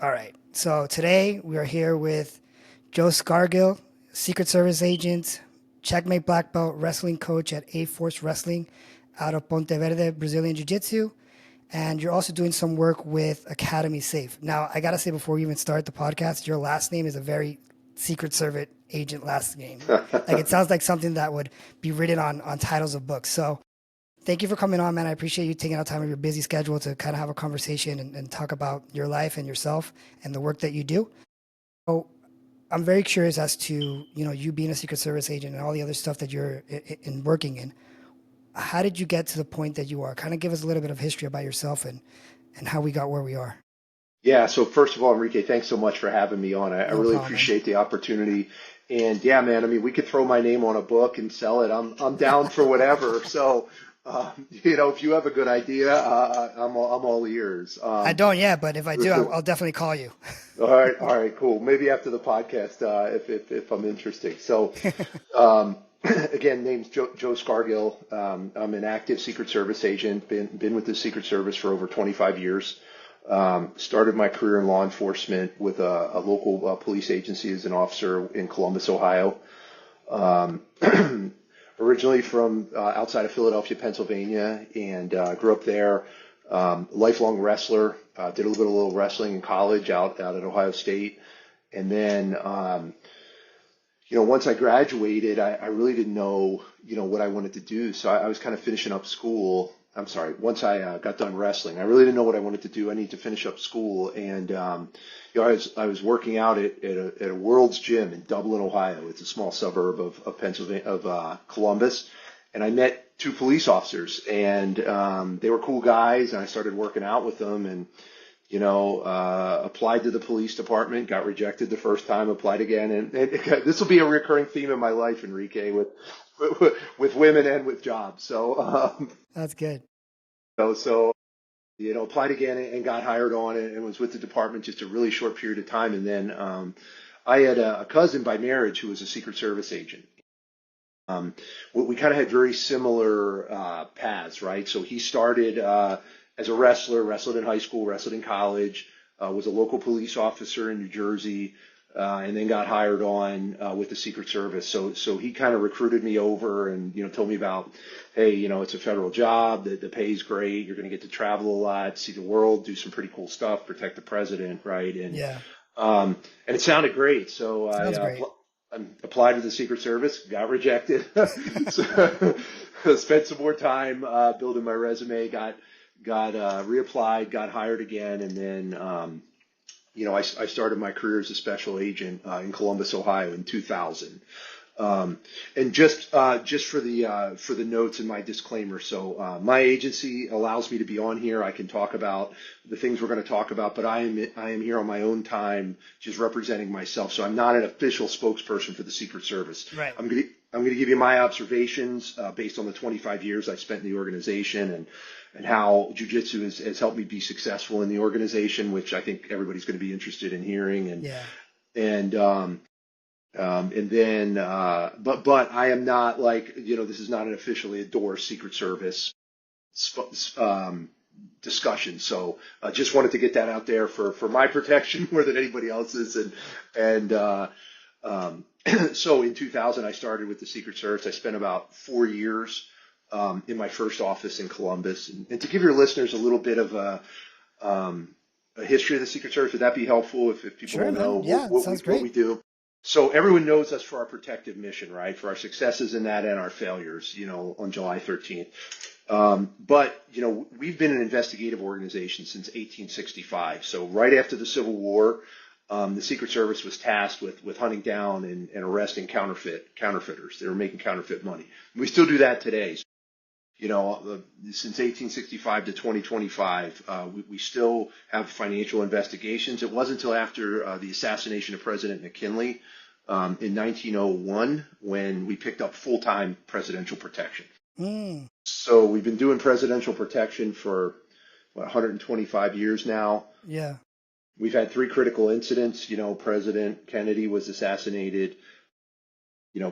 All right. So today we are here with Joe Scargill, Secret Service agent, Checkmate black belt wrestling coach at A Force Wrestling out of Ponte Verde, Brazilian Jiu-Jitsu. And you're also doing some work with Academy Safe. Now, I got to say before we even start the podcast, your last name is a very Secret Service agent last name. Like it sounds like something that would be written on titles of books. So thank you for coming on, man. I appreciate you taking out time of your busy schedule to kind of have a conversation and talk about your life and yourself and the work that you do. So I'm very curious as to, you being a Secret Service agent and all the other stuff that you're in working in. How did you get to the point that you are? Kind of give us a little bit of history about yourself and how we got where we are. Yeah, so first of all, Enrique, thanks so much for having me on. I No really problem, man. appreciate the opportunity. And yeah, man, I mean, we could throw my name on a book and sell it. I'm down for whatever. So, if you have a good idea, I'm all ears. I don't yet, but if I do, I'll definitely call you. All right, cool. Maybe after the podcast, if I'm interested. So, um, again, name's Joe Scargill. I'm an active Secret Service agent. Been with the Secret Service for over 25 years. Started my career in law enforcement with a local police agency as an officer in Columbus, Ohio. Um, Originally from outside of Philadelphia, Pennsylvania, and grew up there. Lifelong wrestler. Did a little wrestling in college out at Ohio State, and then once I graduated, I really didn't know what I wanted to do. So I was kind of finishing up school. I'm sorry. Once I got done wrestling, I really didn't know what I wanted to do. I need to finish up school, and I was working out at a World's Gym in Dublin, Ohio. It's a small suburb of Pennsylvania Columbus, and I met two police officers, and they were cool guys, and I started working out with them, and applied to the police department, got rejected the first time, applied again, and this will be a recurring theme in my life, Enrique, with women and with jobs. So. That's good. So applied again and got hired on and was with the department just a really short period of time. And then I had a cousin by marriage who was a Secret Service agent. We kind of had very similar paths, right? So he started as a wrestler, wrestled in high school, wrestled in college, was a local police officer in New Jersey, and then got hired on with the Secret Service. So he kind of recruited me over and told me about, hey, it's a federal job, the pay's great, you're going to get to travel a lot, see the world, do some pretty cool stuff, protect the president, right? Yeah, And it sounded great. So sounds great. I applied to the Secret Service, got rejected. So, spent some more time building my resume, got reapplied, got hired again, and then I started my career as a special agent in Columbus, Ohio in 2000. And just for the notes and my disclaimer, so my agency allows me to be on here. I can talk about the things we're going to talk about, but I am here on my own time, just representing myself. So I'm not an official spokesperson for the Secret Service. Right. I'm going to give you my observations based on the 25 years I spent in the organization and how Jiu-Jitsu has helped me be successful in the organization, which I think everybody's going to be interested in hearing. Yeah. And then, but I am not like, this is not an officially endorsed Secret Service discussion. So just wanted to get that out there for my protection more than anybody else's. So in 2000, I started with the Secret Service. I spent about 4 years in my first office in Columbus. And to give your listeners a little bit of a history of the Secret Service, would that be helpful if people Sure, don't man. know Yeah, sounds what we great. do? So everyone knows us for our protective mission, right? For our successes in that and our failures, on July 13th. But we've been an investigative organization since 1865. So right after the Civil War, the Secret Service was tasked with hunting down and arresting counterfeiters. They were making counterfeit money. We still do that today. Since 1865 to 2025, we still have financial investigations. It wasn't until after the assassination of President McKinley in 1901 when we picked up full-time presidential protection. Mm, So we've been doing presidential protection for 125 years now. yeah. We've had 3 critical incidents. President Kennedy was assassinated.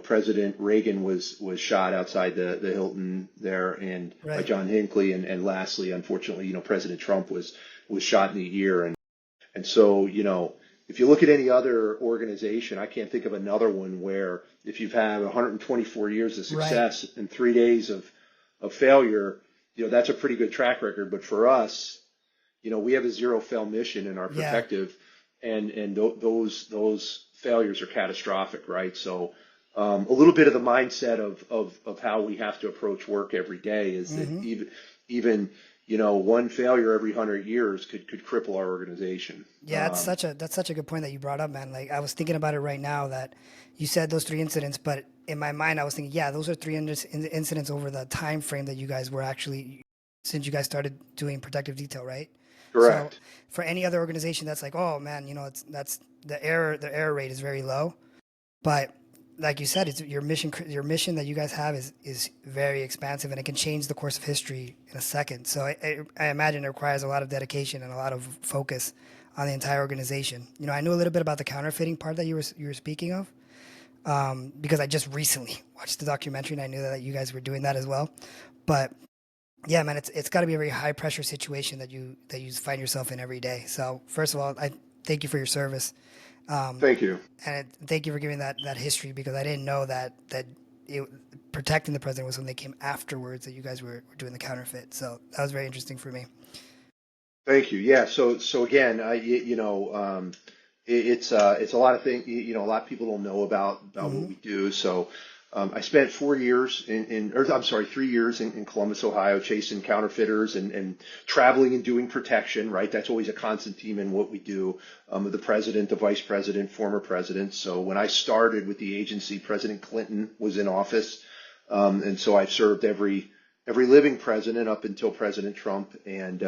President Reagan was shot outside the Hilton there, and by Right. John Hinckley, and lastly, unfortunately, President Trump was shot in the ear, And so, if you look at any other organization, I can't think of another one where if you've had 124 years of Right. success and 3 days of failure, that's a pretty good track record. But for us, we have a zero fail mission in our Yeah. protective, and those failures are catastrophic, right? So a little bit of the mindset of how we have to approach work every day is that Hmm. even one failure every 100 years could cripple our organization. Yeah, that's such a good point that you brought up, man. Like I was thinking about it right now that you said those three incidents, but in my mind I was thinking, yeah, those are incidents over the time frame that you guys were actually since you guys started doing protective detail, right? So Correct. for any other organization that's like, oh man, it's that's the error rate is very low. But like you said, it's your mission that you guys have is very expansive and it can change the course of history in a second. So I imagine it requires a lot of dedication and a lot of focus on the entire organization. I knew a little bit about the counterfeiting part that you were speaking of because I just recently watched the documentary and I knew that you guys were doing that as well. But yeah, man, it's got to be a very high pressure situation that you find yourself in every day. So first of all, I thank you for your service. Um, Thank you. and thank you for giving that history because I didn't know that it, protecting the president was something that came afterwards that you guys were doing the counterfeit. So that was very interesting for me. Thank you. Yeah. So again, it's a lot of things. A lot of people don't know about what Hmm. we do. So I spent 4 years or I'm sorry, 3 years in Columbus, Ohio, chasing counterfeiters and traveling and doing protection. Right. That's always a constant theme in what we do. The president, the vice president, former president. So when I started with the agency, President Clinton was in office, and so I've served every living president up until President Trump and.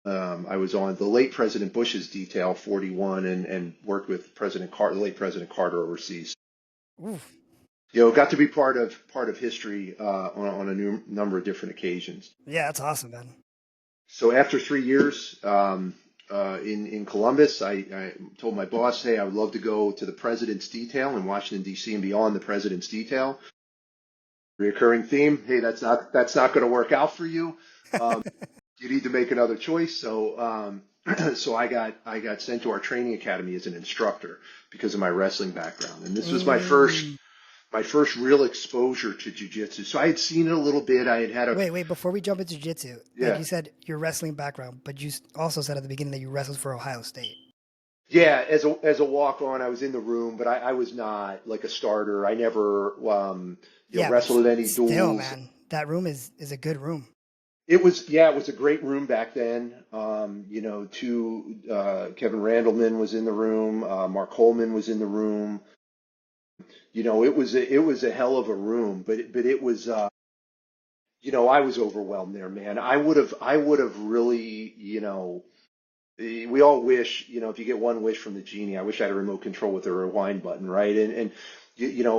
I was on the late President Bush's detail, 41, and worked with the late President Carter overseas. Oof. Got to be part of history on a number of different occasions. Yeah, that's awesome, man. So after 3 years in Columbus, I told my boss, "Hey, I would love to go to the President's detail in Washington D.C. and beyond the President's detail." Reoccurring theme. Hey, that's not going to work out for you. Um, you need to make another choice. So so I got sent to our training academy as an instructor because of my wrestling background, and this was my first Mm. my first real exposure to jiu-jitsu. So I had seen it a little bit. I had a Wait. Before we jump into jiu-jitsu, like yeah you said, your wrestling background, but you also said at the beginning that you wrestled for Ohio State. yeah as a walk on. I was in the room, but I was not like a starter. I never Yeah, but wrestled at any still, duels. man, that room is a good room. It was a great room back then. Kevin Randleman was in the room. Mark Holman was in the room. It was a hell of a room, but it was I was overwhelmed there, man. I would have really, we all wish, if you get one wish from the genie, I wish I had a remote control with a rewind button, right? And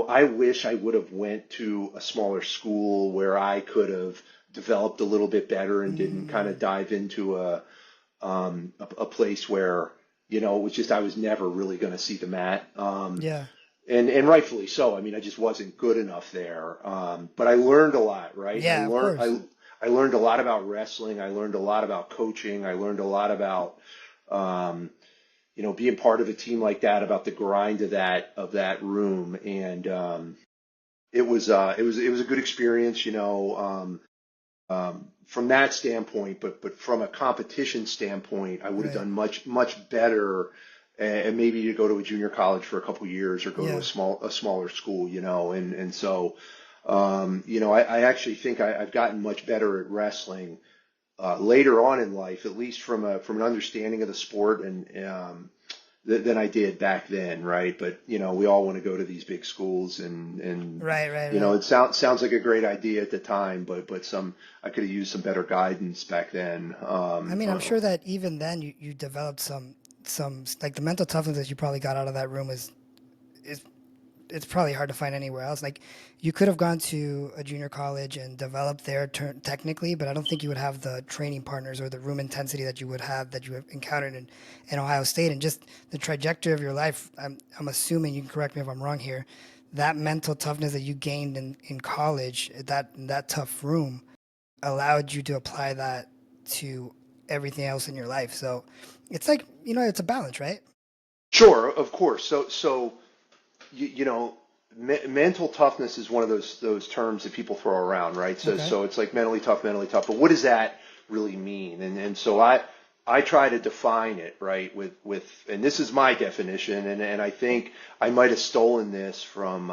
I wish I would have went to a smaller school where I could have developed a little bit better and didn't kind of Mm. dive into a place where, it was just I was never really going to see the mat. Yeah. And rightfully so. I mean, I just wasn't good enough there. But I learned a lot, right? Yeah, of course. I learned a lot about wrestling. I learned a lot about coaching. I learned a lot about um, being part of a team like that, about the grind of that room, and it was a good experience, from that standpoint. But from a competition standpoint, I would have Right. done much better, and maybe to go to a junior college for a couple years or go to Yeah. a smaller school, and so I actually think I've gotten much better at wrestling later on in life, at least from an understanding of the sport and than I did back then, right? But we all want to go to these big schools, and Right, right, right. it sounds like a great idea at the time, but I could have used some better guidance back then. I mean, I'm sure that even then you developed some like the mental toughness that you probably got out of that room is it's probably hard to find anywhere else. Like you could have gone to a junior college and developed there technically, but I don't think you would have the training partners or the room intensity that you would have that you have encountered in Ohio State and just the trajectory of your life. I'm assuming you can correct me if I'm wrong here. That mental toughness that you gained in college, that tough room, allowed you to apply that to everything else in your life. So it's like, it's a balance, right? Sure, of course. So you know, mental toughness is one of those terms that people throw around, right? So Okay. so it's like mentally tough, mentally tough. But what does that really mean? And so I try to define it, right, with and this is my definition, and I think I might have stolen this from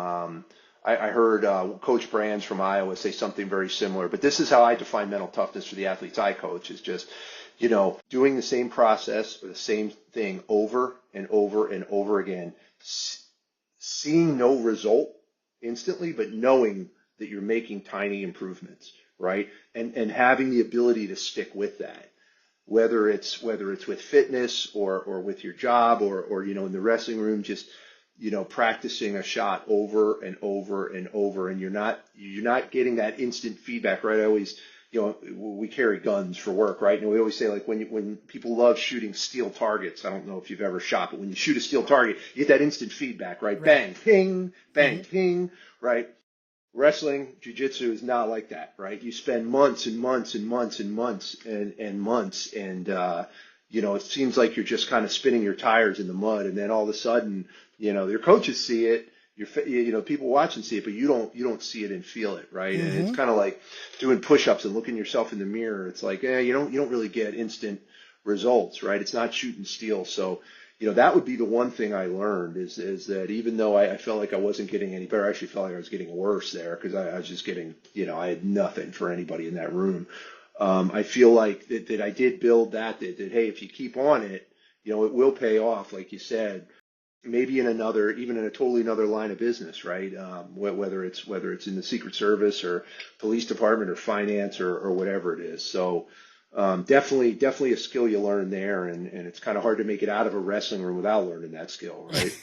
I heard Coach Brands from Iowa say something very similar, but this is how I define mental toughness for the athletes I coach is just, doing the same process or the same thing over and over and over again, seeing no result instantly, but knowing that you're making tiny improvements, right? And having the ability to stick with that, whether it's with fitness or with your job or in the wrestling room, just practicing a shot over and over and over, and you're not getting that instant feedback, right? I always, we carry guns for work, right? And we always say, like, when people love shooting steel targets, I don't know if you've ever shot, but when you shoot a steel target, you get that instant feedback, right? Right. Bang, ping, bang, Hmm. ping, right? Wrestling, jiu-jitsu is not like that, right? You spend months and months and months and months and months, and it seems like you're just kind of spinning your tires in the mud, and then all of a sudden, your coaches see it, people watching see it, but you don't see it and feel it, right? And it's Hmm. kind of like doing push-ups and looking yourself in the mirror. It's like, you don't really get instant results, right? It's not shooting steel, so. That would be the one thing I learned is that even though I felt like I wasn't getting any better, I actually felt like I was getting worse there because I was just getting, I had nothing for anybody in that room. I feel like that I did build that, hey, if you keep on it, it will pay off, like you said, maybe even in a totally another line of business, right? Whether it's in the Secret Service or police department or finance or whatever it is. So definitely a skill you learn there, and it's kind of hard to make it out of a wrestling room without learning that skill, right?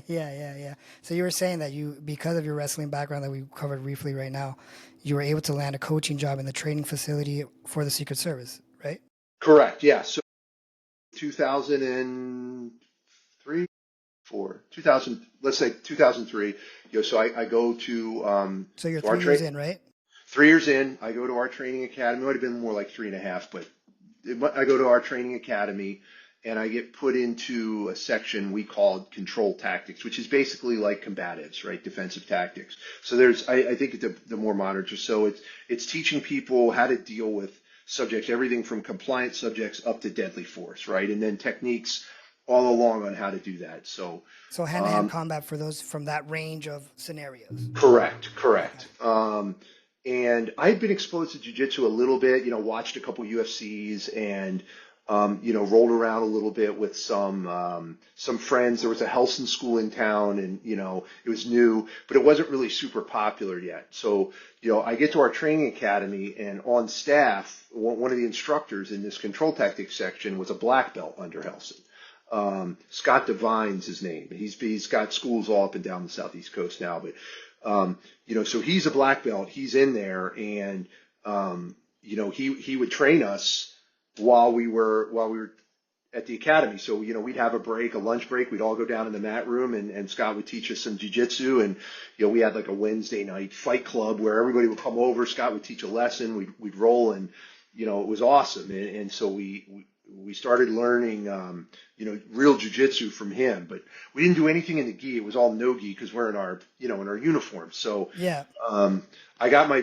Yeah. So you were saying that because of your wrestling background that we covered briefly right now, you were able to land a coaching job in the training facility for the Secret Service, right? Correct. Yeah. So 2003, 2000, let's say 2003. So I go So you're to our 3 years in, right? 3 years in. I go to our training academy. It might have been more like three and a half, but I go to our training academy and I get put into a section we called control tactics, which is basically like combatives, right? Defensive tactics. So I think the more modern, so it's teaching people how to deal with subjects, everything from compliant subjects up to deadly force, right? And then techniques all along on how to do that. So, So hand-to-hand um, combat for those from that range of scenarios. correct, Okay. correct. And I had been exposed to jiu-jitsu a little bit, watched a couple UFCs and, rolled around a little bit with some friends. There was a Helsing school in town and, it was new, but it wasn't really super popular yet. So, I get to our training academy and on staff, one of the instructors in this control tactics section was a black belt under Helsing. Scott Devine's his name. He's got schools all up and down the Southeast Coast now, but so he's a black belt. He's in there, and he would train us while we were at the academy. So we'd have a break, a lunch break. We'd all go down in the mat room, and Scott would teach us some jiu-jitsu. And we had like a Wednesday night fight club where everybody would come over. Scott would teach a lesson. We'd roll, and it was awesome. And so we started learning, real jujitsu from him, but we didn't do anything in the gi. It was all no gi because we're in our uniforms. So, Yeah. I got my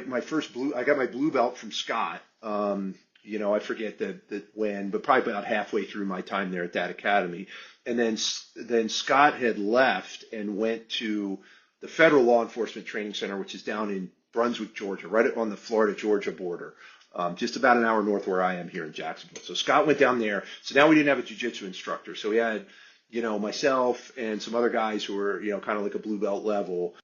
blue belt from Scott. I forget when, but probably about halfway through my time there at that academy. And then Scott had left and went to the Federal Law Enforcement Training Center, which is down in Brunswick, Georgia, right on the Florida-Georgia border. Just about an hour north where I am here in Jacksonville. So Scott went down there. So now we didn't have a jiu-jitsu instructor. So we had, myself and some other guys who were, kind of like a blue belt level.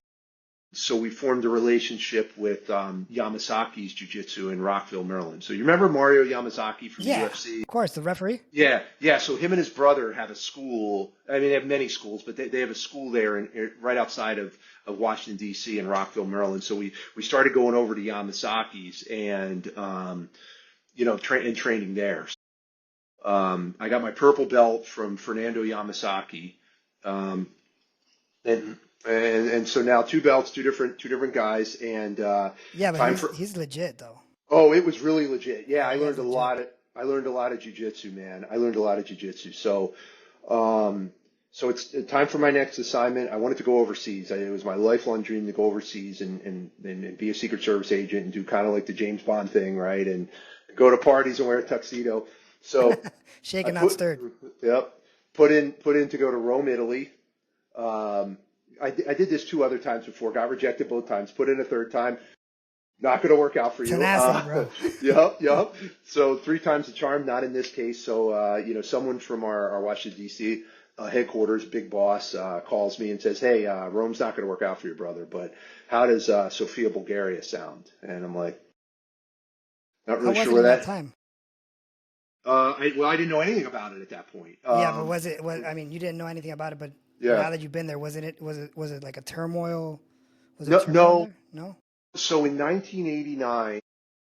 So we formed a relationship with Yamasaki's Jiu-Jitsu in Rockville, Maryland. So you remember Mario Yamazaki from the Yeah. UFC? Of course, the referee. Yeah. So him and his brother have a school. I mean, they have many schools, but they have a school there right outside of Washington, D.C. in Rockville, Maryland. So we started going over to Yamasaki's and, training there. I got my purple belt from Fernando Yamasaki. Um, and so now two belts, two different guys, and Yeah, but time he's for he's legit though. oh, it was really legit. Yeah, Yeah, I that guy's learned a legit. lot. I learned a lot of jiu-jitsu, man. I learned a lot of jiu-jitsu. Um, so it's time for my next assignment. I wanted to go overseas. It was my lifelong dream to go overseas and be a Secret Service agent and do kind of like the James Bond thing, right? And go to parties and wear a tuxedo. So I Shaken, not put, stirred. yep, put in to go to Rome, Italy. Um, I did this two other times before, got rejected both times, put in a third time. Not going to work out for you. Tenacity, bro. Yep. So three times the charm, not in this case. So, someone from our Washington, D.C. Headquarters, big boss, calls me and says, hey, Rome's not going to work out for your brother, but how does Sofia, Bulgaria sound? And I'm like, not How really was sure it where in that that. time? I didn't know anything about it at that point. Yeah, but I mean, you didn't know anything about it, but Yeah. now that you've been there, was it like a turmoil? Was it No, turmoil no. there? No? So in 1989,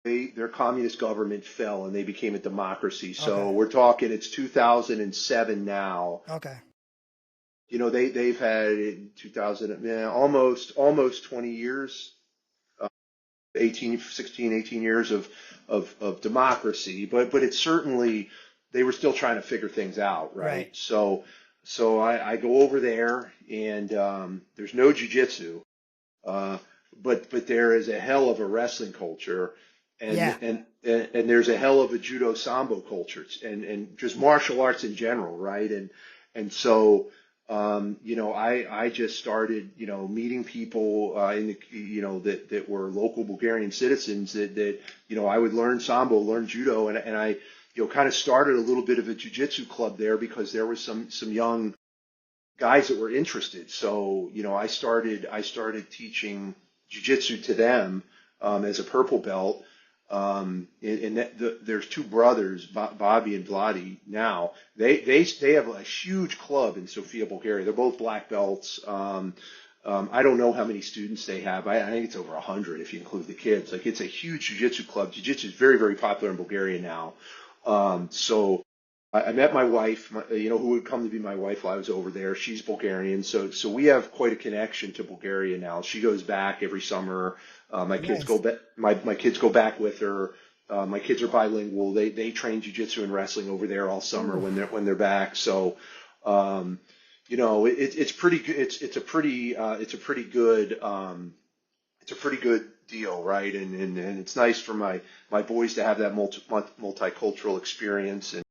their communist government fell and they became a democracy. Okay. So we're talking, it's 2007 now. Okay. They've had in 2000, almost 20 years, 18 years of democracy, but it's certainly, they were still trying to figure things out, right? Right. So I go over there and there's no jujitsu, uh, but there is a hell of a wrestling culture, Yeah. and there's a hell of a judo sambo culture, and just martial arts in general, right? And so I just started meeting people in the that were local Bulgarian citizens that I would learn sambo, learn judo, and I kind of started a little bit of a jiu-jitsu club there because there was some young guys that were interested. So, I started teaching jiu-jitsu to them as a purple belt. There's two brothers, Bobby and Vladi. Now they have a huge club in Sofia, Bulgaria. They're both black belts. I don't know how many students they have. I think it's over 100 if you include the kids. Like, it's a huge jiu-jitsu club. Jiu-jitsu is very, very popular in Bulgaria now. So I met my wife, who would come to be my wife while I was over there. She's Bulgarian, so we have quite a connection to Bulgaria now. She goes back every summer. My kids Nice. go back. My kids go back with her. My kids are bilingual. They train jiu-jitsu and wrestling over there all summer Ooh. when they're back. So, it's pretty good. It's a pretty good deal, right? And it's nice for my boys to have that multicultural experience. And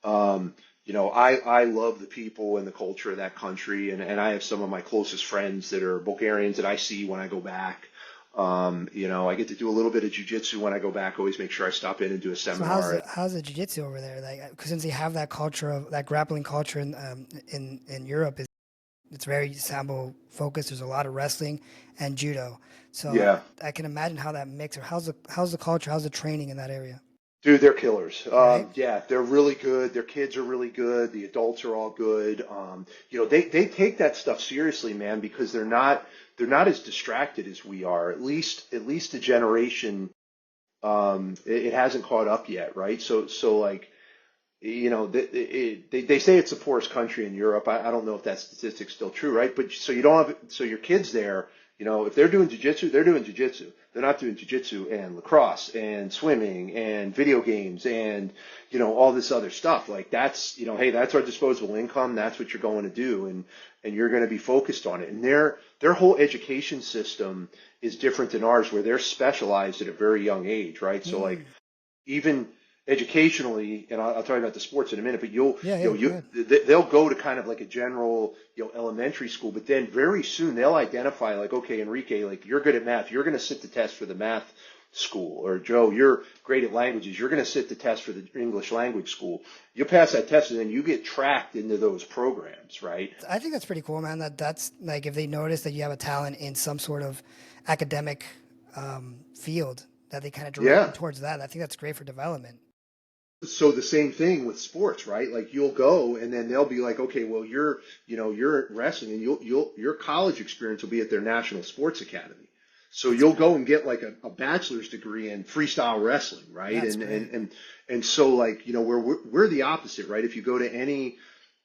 I love the people and the culture of that country, and I have some of my closest friends that are Bulgarians that I see when I go back. I get to do a little bit of jujitsu when I go back. Always make sure I stop in and do a So seminar. how's the jiu-jitsu over there? Like, 'cause since they have that culture of that grappling culture in Europe, it's very sambo focused. There's a lot of wrestling and judo. So Yeah. I can imagine how that mix, or how's the culture, how's the training in that area, Dude, they're killers. right? Yeah, they're really good. Their kids are really good. The adults are all good. They take that stuff seriously, man, because they're not as distracted as we are. At least the generation, it hasn't caught up yet, right? So like, they say it's the poorest country in Europe. I don't know if that statistic's still true, right? But so you don't have, so your kids there, if they're doing jujitsu, they're doing jujitsu. They're not doing jujitsu and lacrosse and swimming and video games and, all this other stuff. Like, that's, hey, that's our disposable income. That's what you're going to do. And you're going to be focused on it. And their whole education system is different than ours, where they're specialized at a very young age, right? So like, Mm. even educationally, and I'll tell you about the sports in a minute, but Yeah, yeah, go ahead. they'll go to kind of like a general, elementary school, but then very soon they'll identify, like, okay, Enrique, like, you're good at math, you're going to sit the test for the math school, or Joe, you're great at languages, you're going to sit the test for the English language school. You pass that test, and then you get tracked into those programs, right? I think that's pretty cool, man. That's like, if they notice that you have a talent in some sort of academic field, that they kind of direct you Yeah. towards that. I think that's great for development. So the same thing with sports, right? Like, you'll go and then they'll be like, okay, well, you're at wrestling, and your college experience will be at their national sports academy. So That's you'll great. go and get like a bachelor's degree in freestyle wrestling, right? That's And great. and and and so, like, we're the opposite, right? If you go to any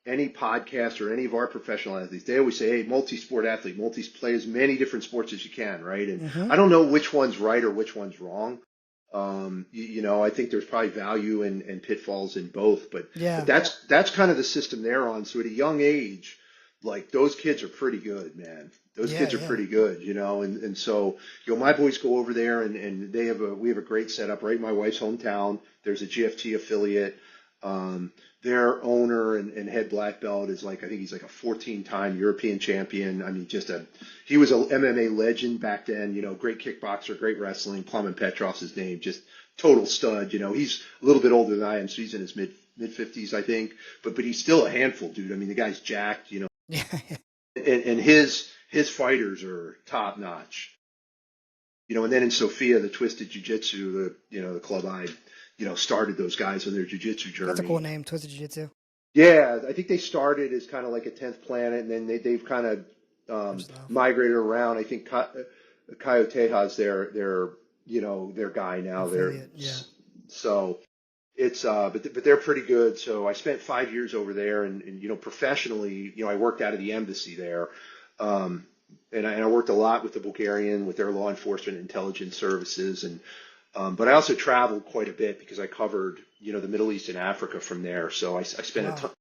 podcast or any of our professional athletes, they always say, hey, multi-sport athlete, play as many different sports as you can, right? And Hmm. I don't know which one's right or which one's wrong. I think there's probably value and pitfalls in both, but Yeah. that's kind of the system they're on. So at a young age, like those kids are pretty good, man. Those Yeah. kids are Yeah. pretty good, and so my boys go over there and we have a great setup right in my wife's hometown. There's a GFT affiliate. Um, their owner and head black belt is like, I think he's like a 14-time European champion. I mean, he was a MMA legend back then, great kickboxer, great wrestling. Plum Petrov's his name, just total stud. He's a little bit older than I am, so he's in his mid 50s, I think, but he's still a handful, dude. I mean, the guy's jacked, Yeah. and his fighters are top notch. And then in Sofia, the Twisted Jiu-Jitsu, the club I started those guys on their jiu-jitsu That's a cool journey. name, Twisted Jiu-Jitsu. Yeah, I think they started as kind of like a 10th planet, and then they've kind of Much love. migrated around. I think Coyoteja's their guy now. Affiliate. Yeah. So it's but they're pretty good. So I spent 5 years over there, and professionally, I worked out of the embassy there, and I worked a lot with the Bulgarian, with their law enforcement intelligence services, but I also traveled quite a bit because I covered, the Middle East and Africa from there. So I spent Wow.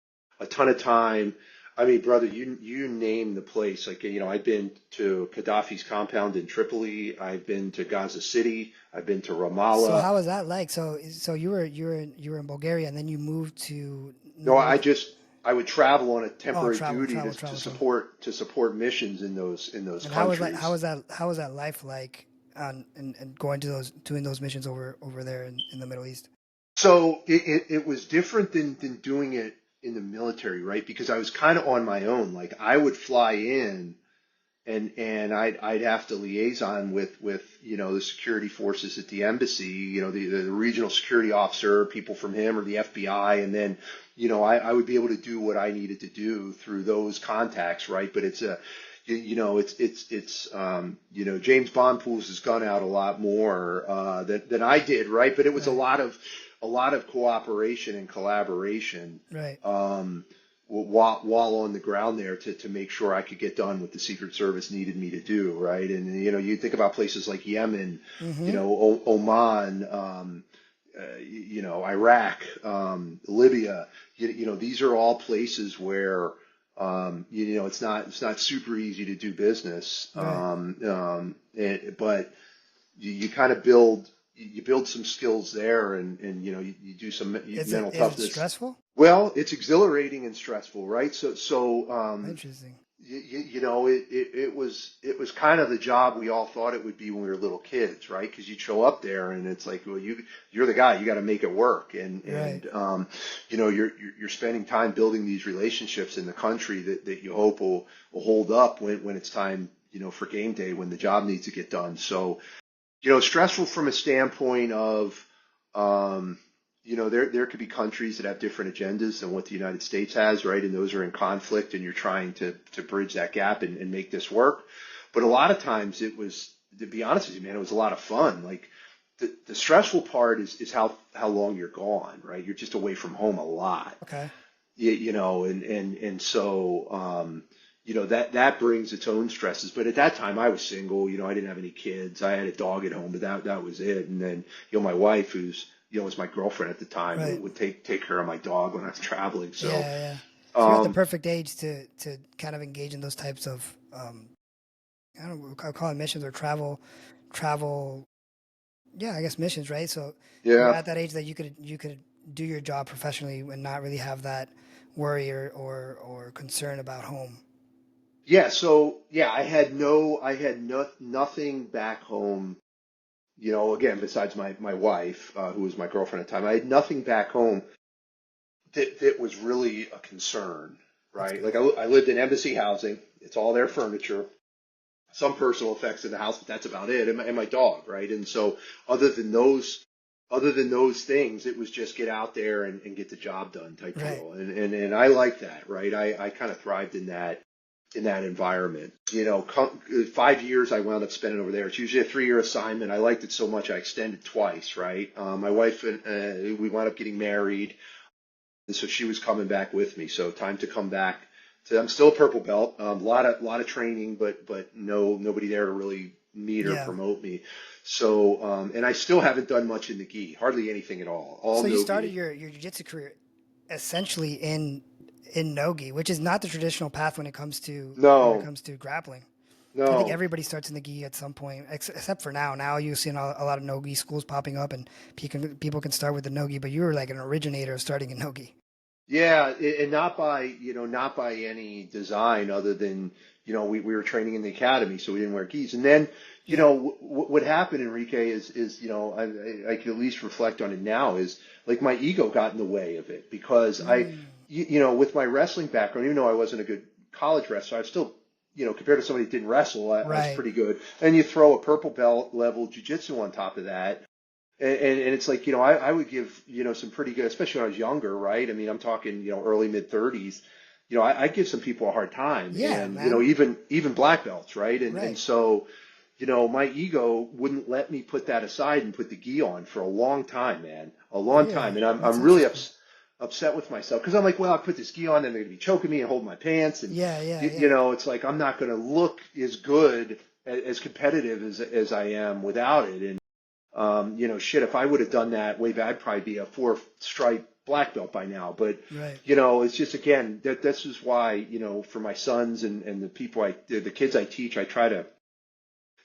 a ton of time. I mean, brother, you name the place. Like, I've been to Gaddafi's compound in Tripoli. I've been to Gaza City. I've been to So Ramallah. how was that like? So you were in Bulgaria and then you moved to No, North. I would travel on a Oh, temporary travel, duty travel, to travel, travel. support missions in those And countries. how was that life like on and going to doing those missions over there in the Middle East? So it was different than doing it in the military, right? Because I was kind of on my own. Like I would fly in and I'd have to liaison with the security forces at the embassy, the regional security officer, people from him or the FBI, and then I would be able to do what I needed to do through those contacts, right? But it's James Bond pulls his gun out a lot more than I did, right? But it was Right, a lot of cooperation and collaboration. right. Um, while on the ground there to make sure I could get done what the Secret Service needed me to do, right? And you think about places like Yemen, Mm-hmm. Oman, Iraq, Libya. These are all places where it's not super easy to do business, Right. but you kind of build some skills there, and you do some mental Is it toughness. stressful? Well, it's exhilarating and stressful, right? Interesting. It was kind of the job we all thought it would be when we were little kids, right? Because you'd show up there and it's like, well, you're the guy, you got to make it work, and Right. you're spending time building these relationships in the country that you hope will hold up when it's time, for game day when the job needs to get done. So stressful from a standpoint of, there could be countries that have different agendas than what the United States has, right? And those are in conflict, and you're trying to bridge that gap and make this work. But a lot of times it was, to be honest with you, man, it was a lot of fun. Like the stressful part is how long you're gone, right? You're just away from home a lot, Okay. and so, that brings its own stresses. But at that time I was single, I didn't have any kids. I had a dog at home, but that was it. And then, my wife, who's, was my girlfriend at the time, Right. would take care of my dog when I was traveling. Yeah, So, yeah. So you're at the um, perfect age to kind of engage in those types of I don't know, I'll call it missions or travel. Yeah, I guess missions, right? So you're yeah, at that age that you could do your job professionally and not really have that worry or concern about home. yeah. So yeah, I had nothing back home. Again, besides my wife, who was my girlfriend at the time, I had nothing back home that was really a concern, That's right? good. Like I lived in embassy housing. It's all their furniture, some personal effects in the house, but that's about it. And my dog, right? And so other than those, other than those things, it was just get out there and get the job done type Right. deal. And I like that, right? I kind of thrived in that environment. 5 years I wound up spending over there. It's usually a 3-year assignment. I liked it so much I extended twice, right? My wife and we wound up getting married, and so she was coming back with me. So time to come back. So I'm still a purple belt. A lot of training, but nobody there to really me or Yeah. promote me. So, and I still haven't done much in the gi, hardly anything at all So you no started gi. your jiu-jitsu career essentially in no-gi, which is not the traditional path when it No, comes to grappling. I think no. everybody starts in the gi at some point, except for now. Now you're seeing a lot of no-gi schools popping up, and people can start with the no-gi. But you were like an originator of starting in no-gi. Yeah, and not by, not by any design other than, we were training in the academy, so we didn't wear gis. And then, Yeah. what happened, Enrique, is, I can at least reflect on it now is like my ego got in the way of it because Mm, with my wrestling background, even though I wasn't a good college wrestler, I still, compared to somebody who didn't wrestle, I was right. pretty good. And you throw a purple belt level jujitsu on top of that. And it's like, I would give, some pretty good, especially when I was younger, right? I mean, I'm talking, early mid 30s. I'd give some people a hard time Yeah, and, man. even black belts, right? And Right. so, my ego wouldn't let me put that aside and put the gi on for a long time, man, a long time. Really? And That's I'm really interesting. upset with myself because I'm like, well, I put this gi on and they're going to be choking me and holding my pants. And, Yeah, yeah, yeah. it's like, I'm not going to look as good, as competitive as I am without it. And, shit, if I would have done that way back, I'd probably be a four stripe black belt by now. But, Right. it's just, again, this is why, for my sons and the kids I teach, I try to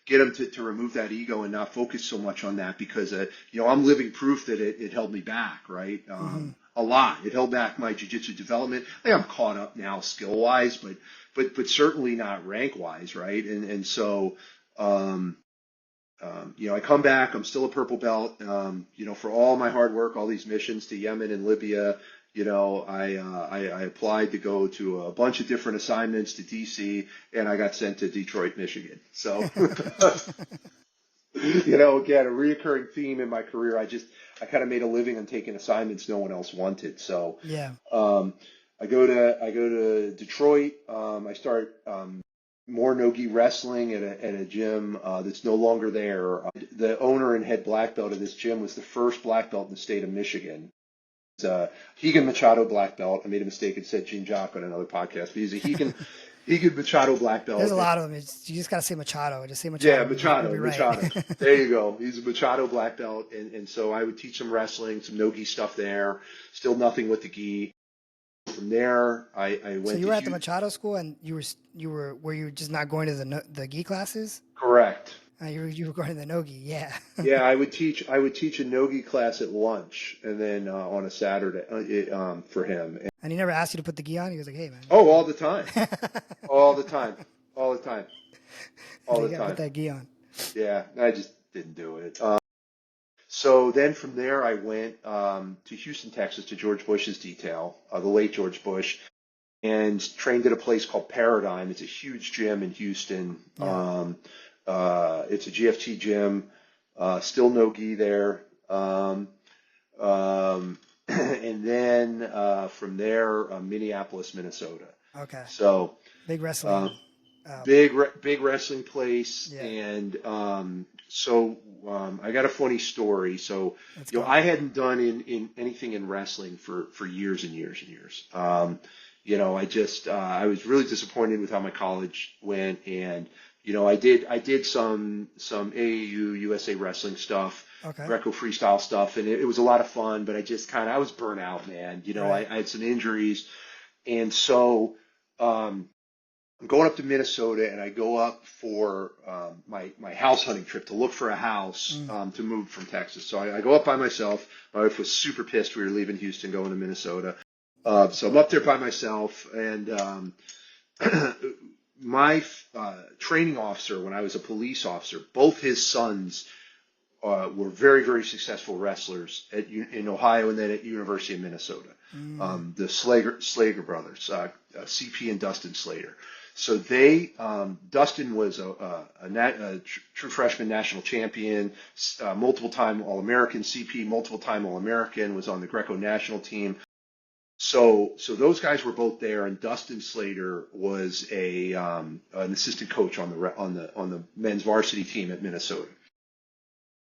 get them to remove that ego and not focus so much on that because, I'm living proof that it held me back, right? Hmm. A lot. It held back my jiu-jitsu development. I think I'm caught up now skill wise, but certainly not rank wise, right? And so, um, I come back. I'm still a purple belt. For all my hard work, all these missions to Yemen and Libya, I applied to go to a bunch of different assignments to DC, and I got sent to Detroit, Michigan. So, again, a reoccurring theme in my career. I kind of made a living on taking assignments no one else wanted. So, Yeah. um, I go to Detroit. I start more no-gi wrestling at a gym that's no longer there. The owner and head black belt of this gym was the first black belt in the state of Michigan. It's a Hegan Machado black belt. I made a mistake and said Gene Jock on another podcast, but he's a Hegan Machado black There's a belt. lot of them. You just gotta say Machado. Just say Yeah, Machado. You'll be Machado, right. Machado. There you go. He's a Machado black belt, and so I would teach some wrestling, some no-gi stuff there. Still nothing with the gi. From there, I So went you to were at the Houston. Machado school, and were you just not going to the gi classes? Correct. You were going to the no gi. Yeah. Yeah, I would teach a no-gi class at lunch, and then on a Saturday for him. And he never asked you to put the gi on. He was like, "Hey, man, Oh, all the time, all the time, all the time, he's all like, the you gotta put time. that gi on." Yeah, I just didn't do it. So then from there, I went to Houston, Texas, to George Bush's detail, the late George Bush, and trained at a place called Paradigm. It's a huge gym in Houston. Yeah. It's a GFT gym. Still no gi there. And then from there, Minneapolis, Minnesota. Okay. So Big uh, wrestling. Uh, big wrestling place, yeah. and so I got a funny story. So Let's go. I hadn't done in anything in wrestling for years and years and years. I was really disappointed with how my college went, and I did some AAU USA wrestling stuff, Okay. Greco freestyle stuff, and it was a lot of fun. But I was burnt out, man. Right. I had some injuries, and so. I'm going up to Minnesota, and I go up for my house hunting trip to look for a house Mm. to move from Texas. So I go up by myself. My wife was super pissed we were leaving Houston, going to Minnesota. So I'm up there by myself, and my training officer, when I was a police officer, both his sons were very, very successful wrestlers in Ohio and then at University of Minnesota. Mm. The Slager brothers, CP and Dustin Slater. So Dustin was a true freshman national champion, multiple time All-American. CP, multiple time All-American, was on the Greco national team. So those guys were both there, and Dustin Slater was an assistant coach on the men's varsity team at Minnesota.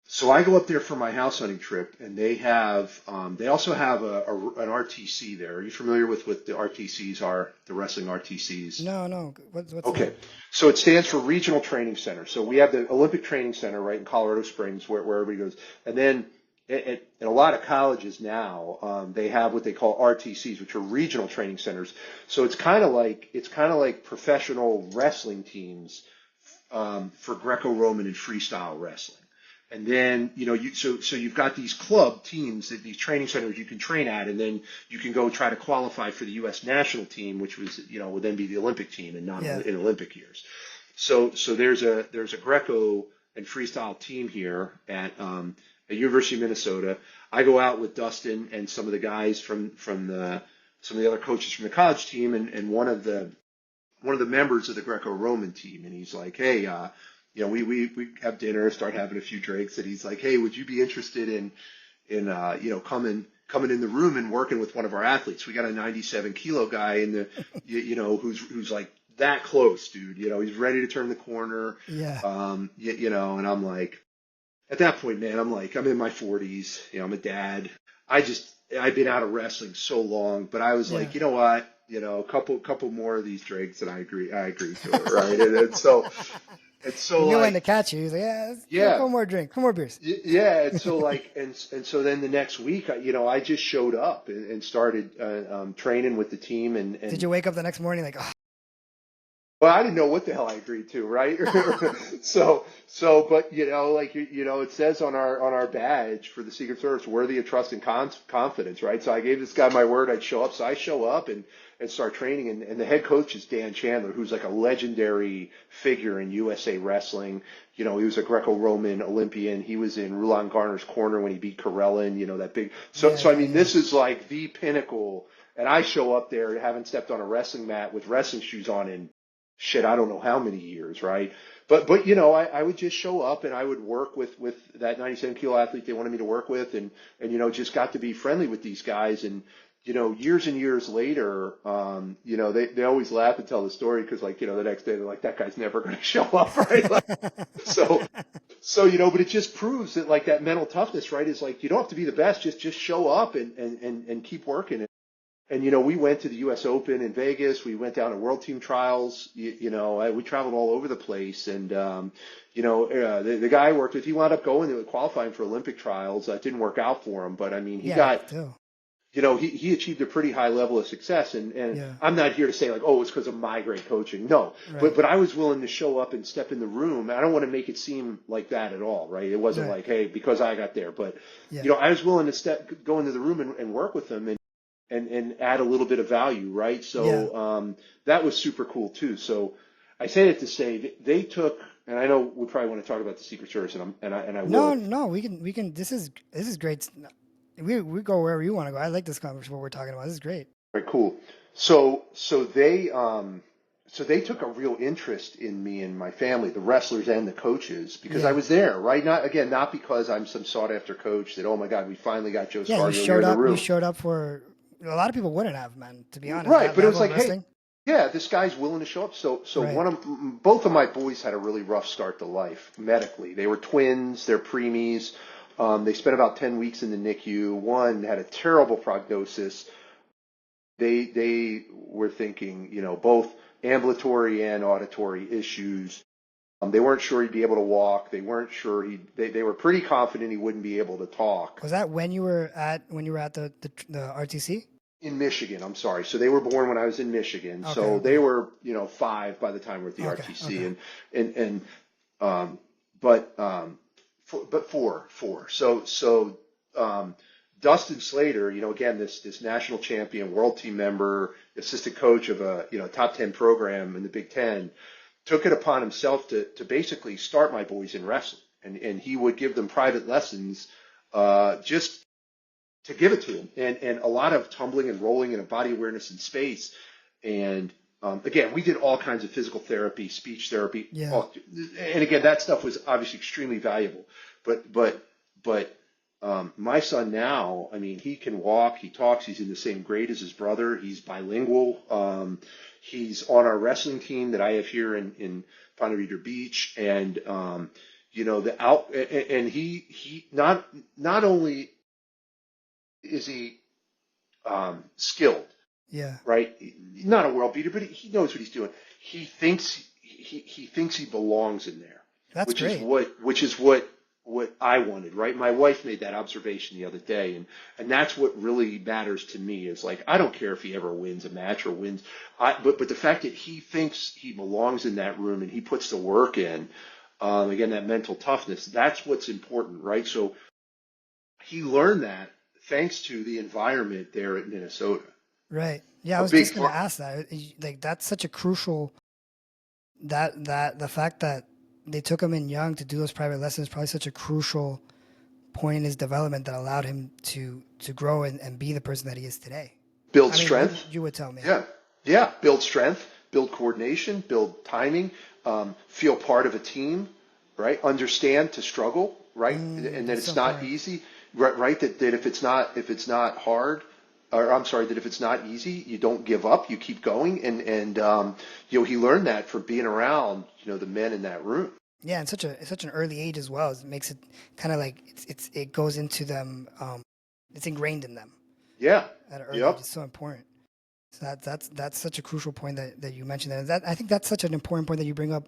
So I go up there for my house hunting trip, and they also have an RTC there. Are you familiar with what the RTCs are? The wrestling RTCs? No, no. What's Okay. that? So it stands for Regional Training Center. So we have the Olympic Training Center right in Colorado Springs where everybody goes. And then in a lot of colleges now, they have what they call RTCs, which are regional training centers. So it's kind of like professional wrestling teams for Greco-Roman and freestyle wrestling. And then, so you've got these club teams, these training centers you can train at, and then you can go try to qualify for the U.S. national team, which would then be the Olympic team and not Yeah. in Olympic years. So there's a Greco and freestyle team here at University of Minnesota. I go out with Dustin and some of the guys from some of the other coaches from the college team, and one of the members of the Greco-Roman team, and he's like, hey, we have dinner, start having a few drinks, and he's like, hey, would you be interested in coming in the room and working with one of our athletes? We got a 97 kilo guy in the, who's like that close, dude. He's ready to turn the corner. Yeah. And I'm like, at that point, man, I'm in my 40s. I'm a dad. I've been out of wrestling so long, but I was Yeah. like, you know what? A couple more of these drinks, and I agree to it, right? And so He knew when to like, catch you. He's like, yeah, let's do a yeah, couple more drinks, couple more beers. yeah. And so like, and so then the next week, I just showed up and started training with the team, Did and you wake up the next morning like, oh, well, I didn't know what the hell I agreed to, right? But it says on our badge for the Secret Service, worthy of trust and confidence, right? So I gave this guy my word I'd show up. So I show up and start training, and the head coach is Dan Chandler, who's like a legendary figure in USA wrestling. He was a Greco-Roman Olympian. He was in Rulon Garner's corner when he beat Karelin, that big. yeah, So I yeah, mean, yeah. this is like the pinnacle. And I show up there, haven't stepped on a wrestling mat with wrestling shoes on in shit, I don't know how many years, right? But I would just show up and I would work with that 97 kilo athlete they wanted me to work with, and just got to be friendly with these guys. And years and years later, they always laugh and tell the story because the next day they're like, that guy's never going to show up, right? So but it just proves that like that mental toughness, right, is like you don't have to be the best, just show up and keep working. And we went to the U.S. Open in Vegas. We went down to World Team Trials. We traveled all over the place. And the guy I worked with, he wound up going to qualifying for Olympic trials. That didn't work out for him, but I mean, he Yeah, got, still. he achieved a pretty high level of success. And Yeah. I'm not here to say like, oh, it's because of my great coaching. No, Right. but I was willing to show up and step in the room. I don't want to make it seem like that at all, right? It wasn't Right. like, hey, because I got there, but Yeah. I was willing to go into the room and work with them. And add a little bit of value, right? Yeah. So that was super cool too. So I say it to say they took, and I know we probably want to talk about the Secret Service, and I No, will. no, we can. This is great. We go wherever you want to go. I like this conversation. What we're talking about. This is great. Right, cool. So they took a real interest in me and my family, the wrestlers and the coaches, because I Yeah. was there, right? Not because I'm some sought after coach that, oh my God, we finally got Joe Yeah, you Scargill here showed in the up. You room. showed up for a lot of people wouldn't have, man. To be honest, Right, that but it was level of like, hey, wrestling. yeah, this guy's willing to show up. So Right. both of my boys had a really rough start to life medically. They were twins, they're preemies. They spent about 10 weeks in the NICU. One had a terrible prognosis. They were thinking, both ambulatory and auditory issues. They weren't sure he'd be able to walk. They weren't sure they were pretty confident he wouldn't be able to talk. Was that when you were at the RTC? In Michigan, I'm sorry. So they were born when I was in Michigan. Okay. So Okay. they were, 5 by the time we're at the Okay. RTC, Okay. and but four. So Dustin Slater, again, this national champion, world team member, assistant coach of a top 10 program in the Big Ten, took it upon himself to basically start my boys in wrestling, and he would give them private lessons, just to give it to him, and a lot of tumbling and rolling and a body awareness in space. And again, we did all kinds of physical therapy, speech therapy, Yeah. and again, that stuff was obviously extremely valuable. But my son now, I mean, he can walk, he talks, he's in the same grade as his brother, he's bilingual. He's on our wrestling team that I have here in Ponte Vedra Beach, and the out, and he not only is he skilled, Yeah. right? Not a world beater, but he knows what he's doing. He thinks he belongs in there, That's which is great. what I wanted, right? My wife made that observation the other day, and that's what really matters to me is like I don't care if he ever wins a match or wins, but the fact that he thinks he belongs in that room and he puts the work in, again that mental toughness, that's what's important, right? So he learned that thanks to the environment there at Minnesota. Right. Yeah, I A was big just gonna fun. ask that. Like that's such a crucial that the fact that they took him in young to do those private lessons is probably such a crucial point in his development that allowed him to grow and be the person that he is today. Build I mean, strength. you would tell me. Yeah, yeah. Build strength, build coordination, build timing, feel part of a team, right? Understand to struggle, right? And that That's so it's not important. easy, right? Right? That if it's not hard, or I'm sorry, that if it's not easy, you don't give up, you keep going, and he learned that from being around the men in that room. Yeah, and such an early age as well. It makes it kind of like it goes into them. It's ingrained in them Yeah. at an early age. Yep. It's so important. So that's such a crucial point that you mentioned. And that I think that's such an important point that you bring up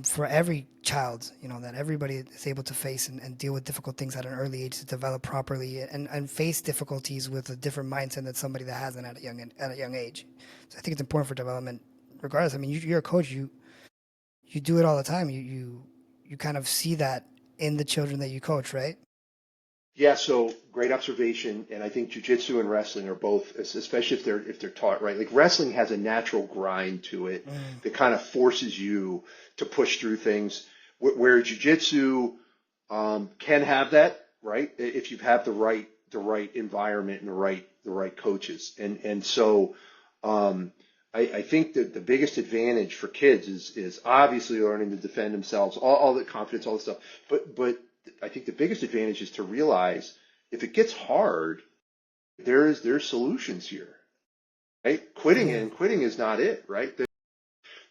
for every child. That everybody is able to face and deal with difficult things at an early age to develop properly and face difficulties with a different mindset than somebody that hasn't at a young age. So I think it's important for development, regardless. I mean, you're a coach. You do it all the time. You kind of see that in the children that you coach, right? Yeah, so great observation, and I think jujitsu and wrestling are both, especially if they're taught right. Like wrestling has a natural grind to it Mm, that kind of forces you to push through things, where jujitsu can have that, right? If you have the right environment and the right coaches, and so I think that the biggest advantage for kids is obviously learning to defend themselves, all the confidence, all the stuff, but I think the biggest advantage is to realize if it gets hard, there's solutions here, right? Quitting yeah, and quitting is not it, right?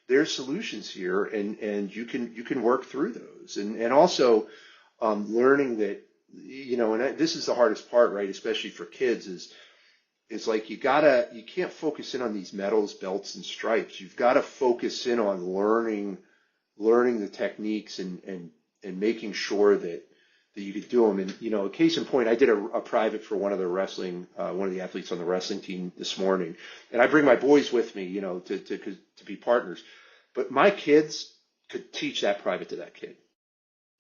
There's solutions here, and you can work through those, and also learning that this is the hardest part, right? Especially for kids is like you can't focus in on these medals, belts, and stripes. You've got to focus in on learning the techniques and making sure that you could do them. And a case in point, I did a private for one of the athletes on the wrestling team this morning, and I bring my boys with me, to be partners. But my kids could teach that private to that kid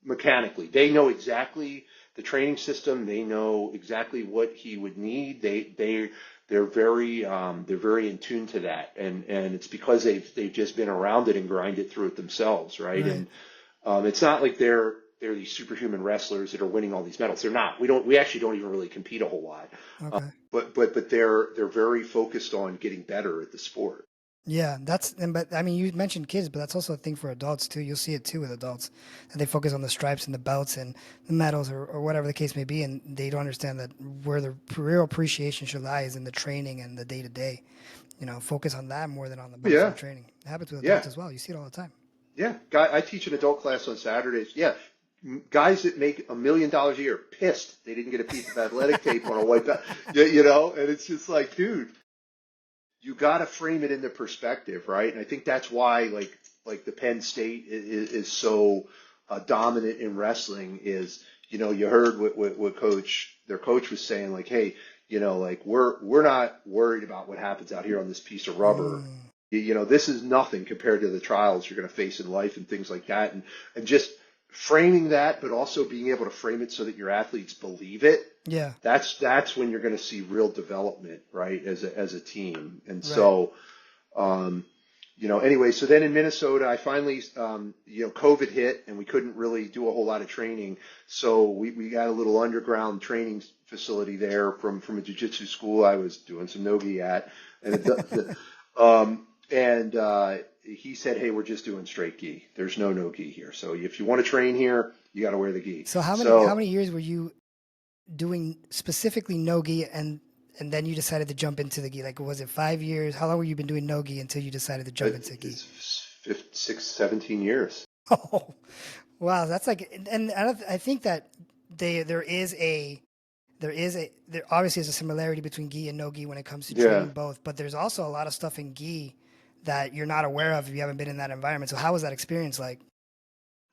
mechanically. They know exactly the training system. They know exactly what he would need. They're very in tune to that, and it's because they've just been around it and grinded through it themselves, right? right. And it's not like they're these superhuman wrestlers that are winning all these medals. They're not. We actually don't even really compete a whole lot. Okay. But they're very focused on getting better at the sport. Yeah, but I mean, you mentioned kids, but that's also a thing for adults too. You'll see it too with adults, that they focus on the stripes and the belts and the medals or whatever the case may be, and they don't understand that where the real appreciation should lie is in the training and the day to day. Focus on that more than on the medals and Yeah, the training. It happens with yeah, adults as well. You see it all the time. yeah. I teach an adult class on Saturdays. Yeah, guys that make $1 million a year pissed they didn't get a piece of athletic tape on a white belt. And it's just like, dude, you got to frame it into perspective, right? And I think that's why, like the Penn State is so dominant in wrestling. Is you heard what their coach was saying, like, hey, like we're not worried about what happens out here on this piece of rubber. Mm, This is nothing compared to the trials you're going to face in life and things like that, and just framing that, but also being able to frame it so that your athletes believe it. yeah, That's when you're going to see real development, right, as a team. And right. so, anyway, so then in Minnesota, I finally, COVID hit and we couldn't really do a whole lot of training. So we got a little underground training facility there from a jiu-jitsu school I was doing some no-gi at. And he said, hey, we're just doing straight gi. There's no-gi here. So if you want to train here, you got to wear the gi. So how So many years were you doing specifically no gi and then you decided to jump into the gi? Like, was it 5 years? How long were you been doing no gi until you decided to jump into gi? it's 6, 17 years. Oh, Wow, that's like, and I think that there obviously is a similarity between gi and no gi when it comes to Yeah. treating both, but there's also a lot of stuff in gi that you're not aware of if you haven't been in that environment. So how was that experience like?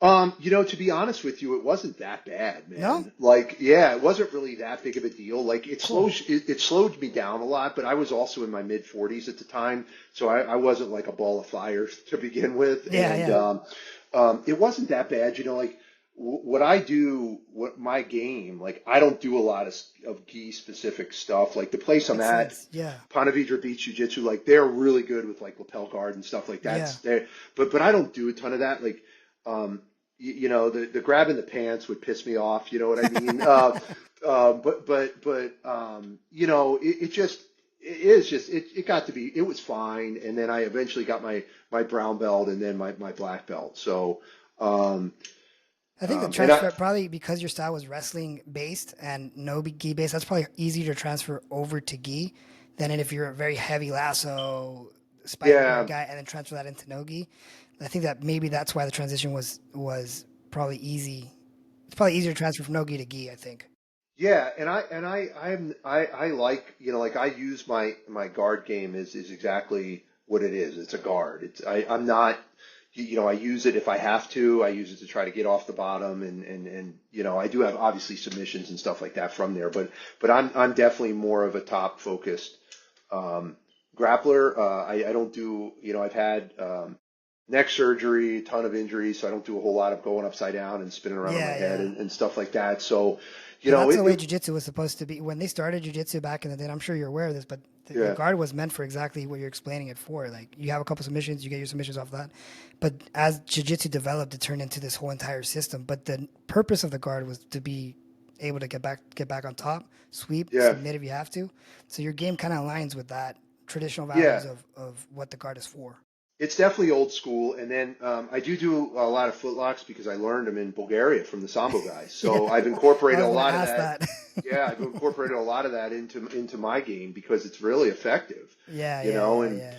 To be honest with you, it wasn't that bad, No? man. Like, yeah, it wasn't really that big of a deal. Like, Cool. it slowed me down a lot, but I was also in my mid 40s at the time, so I wasn't like a ball of fire to begin with, Yeah, and yeah. it wasn't that bad. Like what I do, what my game, like I don't do a lot of gi specific stuff. Like the place I'm Makes at, sense. Yeah. Ponte Vedra Beach Jiu-Jitsu, like they're really good with like lapel guard and stuff like that. Yeah. But I don't do a ton of that. Like, the grabbing the pants would piss me off. You know what I mean? It just it got to be, it was fine, and then I eventually got my brown belt and then my black belt. So um, I think the and I transfer, probably because your style was wrestling based and no gi based, that's probably easier to transfer over to gi than if you're a very heavy lasso spider guard yeah. guy and then transfer that into no gi. I think that maybe that's why the transition was probably easy. It's probably easier to transfer from no gi to gi, I think. Yeah, I like, like I use my guard game is exactly what it is. It's a guard. I'm not, I use it if I have to. I use it to try to get off the bottom, and I do have obviously submissions and stuff like that from there, but I'm definitely more of a top focused grappler. I don't do, I've had neck surgery, a ton of injuries, so I don't do a whole lot of going upside down and spinning around on my Yeah, head yeah. and stuff like that. So, But that's the way it jiu-jitsu was supposed to be. When they started jiu-jitsu back in the day, and I'm sure you're aware of this, but the yeah, guard was meant for exactly what you're explaining it for. Like you have a couple submissions, you get your submissions off that. But as jiu-jitsu developed, it turned into this whole entire system. But the purpose of the guard was to be able to get back on top, sweep, yeah, submit if you have to. So your game kind of aligns with that traditional yeah. values of what the guard is for. It's definitely old school. And then I do a lot of footlocks because I learned them in Bulgaria from the Sambo guys. Yeah, So I've I incorporated was a gonna lot of ask that. that. Yeah, I've incorporated a lot of that into my game because it's really effective, Yeah, you yeah, know, yeah, and yeah,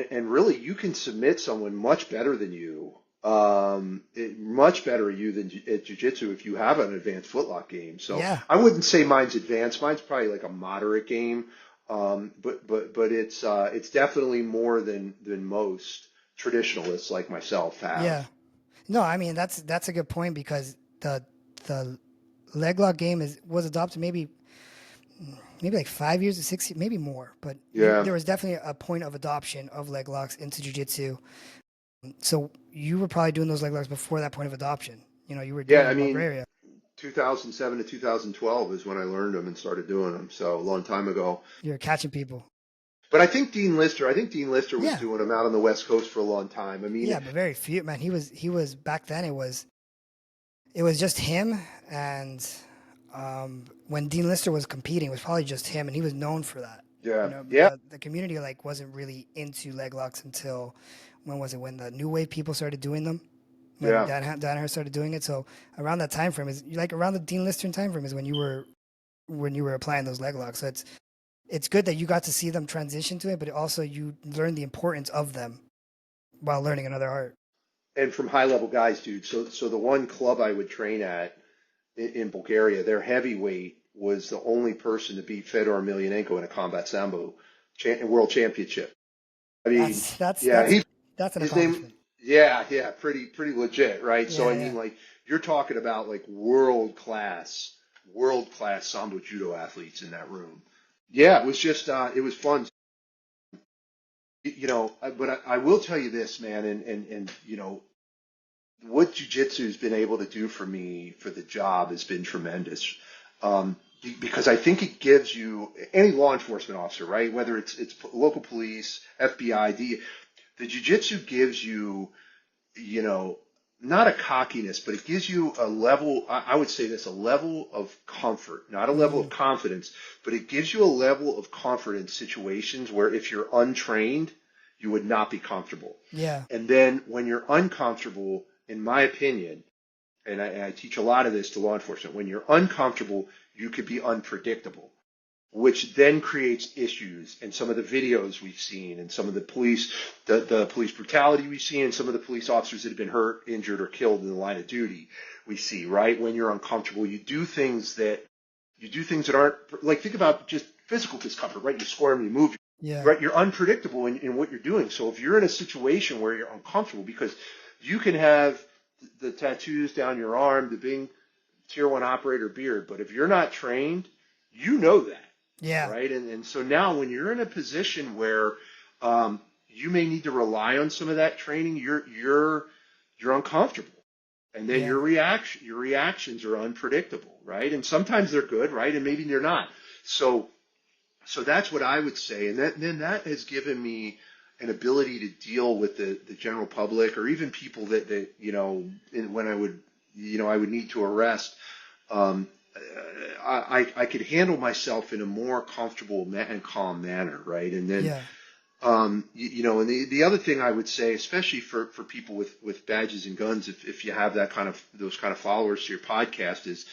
and really you can submit someone much better than you, much better you than at jiu-jitsu if you have an advanced footlock game. So yeah. I wouldn't say mine's advanced. Mine's probably like a moderate game, but it's definitely more than most traditionalists like myself have. Yeah. No, I mean that's a good point because the leg lock game was adopted maybe like 5 years or 6 years, maybe more, but Yeah. there was definitely a point of adoption of leg locks into jujitsu. So you were probably doing those leg locks before that point of adoption. You were doing Yeah, them I in mean, Bulgaria. 2007 to 2012 is when I learned them and started doing them. So a long time ago. You were catching people. But I think Dean Lister was Yeah, doing them out on the West Coast for a long time. I mean, yeah, but very few. Man, he was back then. It was just him, and when Dean Lister was competing, it was probably just him, and he was known for that. yeah, But yeah, the community like wasn't really into leg locks until when was it? When the new wave people started doing them, when yeah. Danaher started doing it. So around that time frame is like around the Dean Lister time frame is when you were applying those leg locks. So it's good that you got to see them transition to it, but also you learned the importance of them while learning another art. And from high level guys, dude. So the one club I would train at in Bulgaria, their heavyweight was the only person to beat Fedor Emelianenko in a combat sambo world championship. I mean, That's that's yeah, that's that's an his name, accomplishment. yeah, pretty legit, right? So Yeah, I yeah. mean, like you're talking about like world class sambo judo athletes in that room. Yeah, it was just it was fun. But I will tell you this, man, and what jujitsu has been able to do for me for the job has been tremendous. Because I think it gives you any law enforcement officer, right? Whether it's local police, FBI, the jujitsu gives you, you know, not a cockiness, but it gives you a level, I would say this, a level of comfort, not a level Mm, of confidence, but it gives you a level of comfort in situations where if you're untrained, you would not be comfortable. yeah. And then when you're uncomfortable, in my opinion, and I teach a lot of this to law enforcement, when you're uncomfortable, you could be unpredictable. which then creates issues. And some of the videos we've seen, and some of the police brutality we've seen, and some of the police officers that have been hurt, injured, or killed in the line of duty, we see, right? When you're uncomfortable, you do things that aren't, like, think about just physical discomfort, right? You squirm, you move, Yeah. right? You're unpredictable in what you're doing. So if you're in a situation where you're uncomfortable, because you can have the tattoos down your arm, the being tier 1 operator beard, but if you're not trained, you know that. Yeah. Right. And so now when you're in a position where you may need to rely on some of that training, you're uncomfortable. And then Yeah. your reactions are unpredictable, right? And sometimes they're good, right? And maybe they're not. So that's what I would say. And then that has given me an ability to deal with the general public, or even people that when I would need to arrest. I could handle myself in a more comfortable and calm manner, right? And then, Yeah. and the other thing I would say, especially for people with badges and guns, if you have those kind of followers to your podcast, is,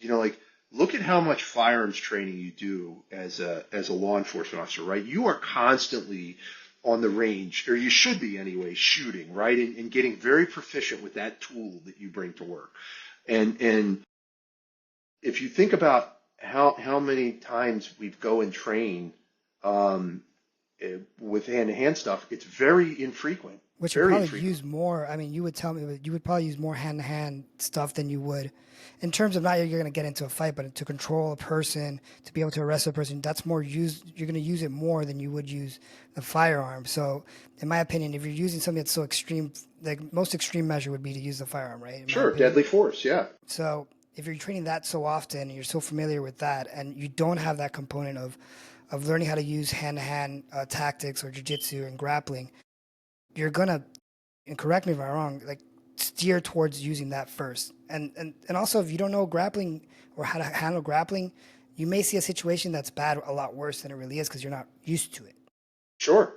like, look at how much firearms training you do as a law enforcement officer, right? You are constantly on the range, or you should be anyway, shooting, right? And getting very proficient with that tool that you bring to work. And if you think about how many times we go and train with hand-to-hand stuff, it's very infrequent. Which you probably use more. I mean, you would tell me you would probably use more hand-to-hand stuff than you would, in terms of, not you're going to get into a fight, but to control a person, to be able to arrest a person. That's more used. You're going to use it more than you would use a firearm. So, in my opinion, if you're using something that's so extreme, the most extreme measure would be to use the firearm, right? Sure, deadly force, yeah. So, if you're training that so often and you're so familiar with that, and you don't have that component of learning how to use hand-to-hand tactics or jiu-jitsu and grappling, you're gonna, and correct me if I'm wrong, like, steer towards using that first. And also, if you don't know grappling or how to handle grappling, you may see a situation that's bad a lot worse than it really is, because you're not used to it. Sure.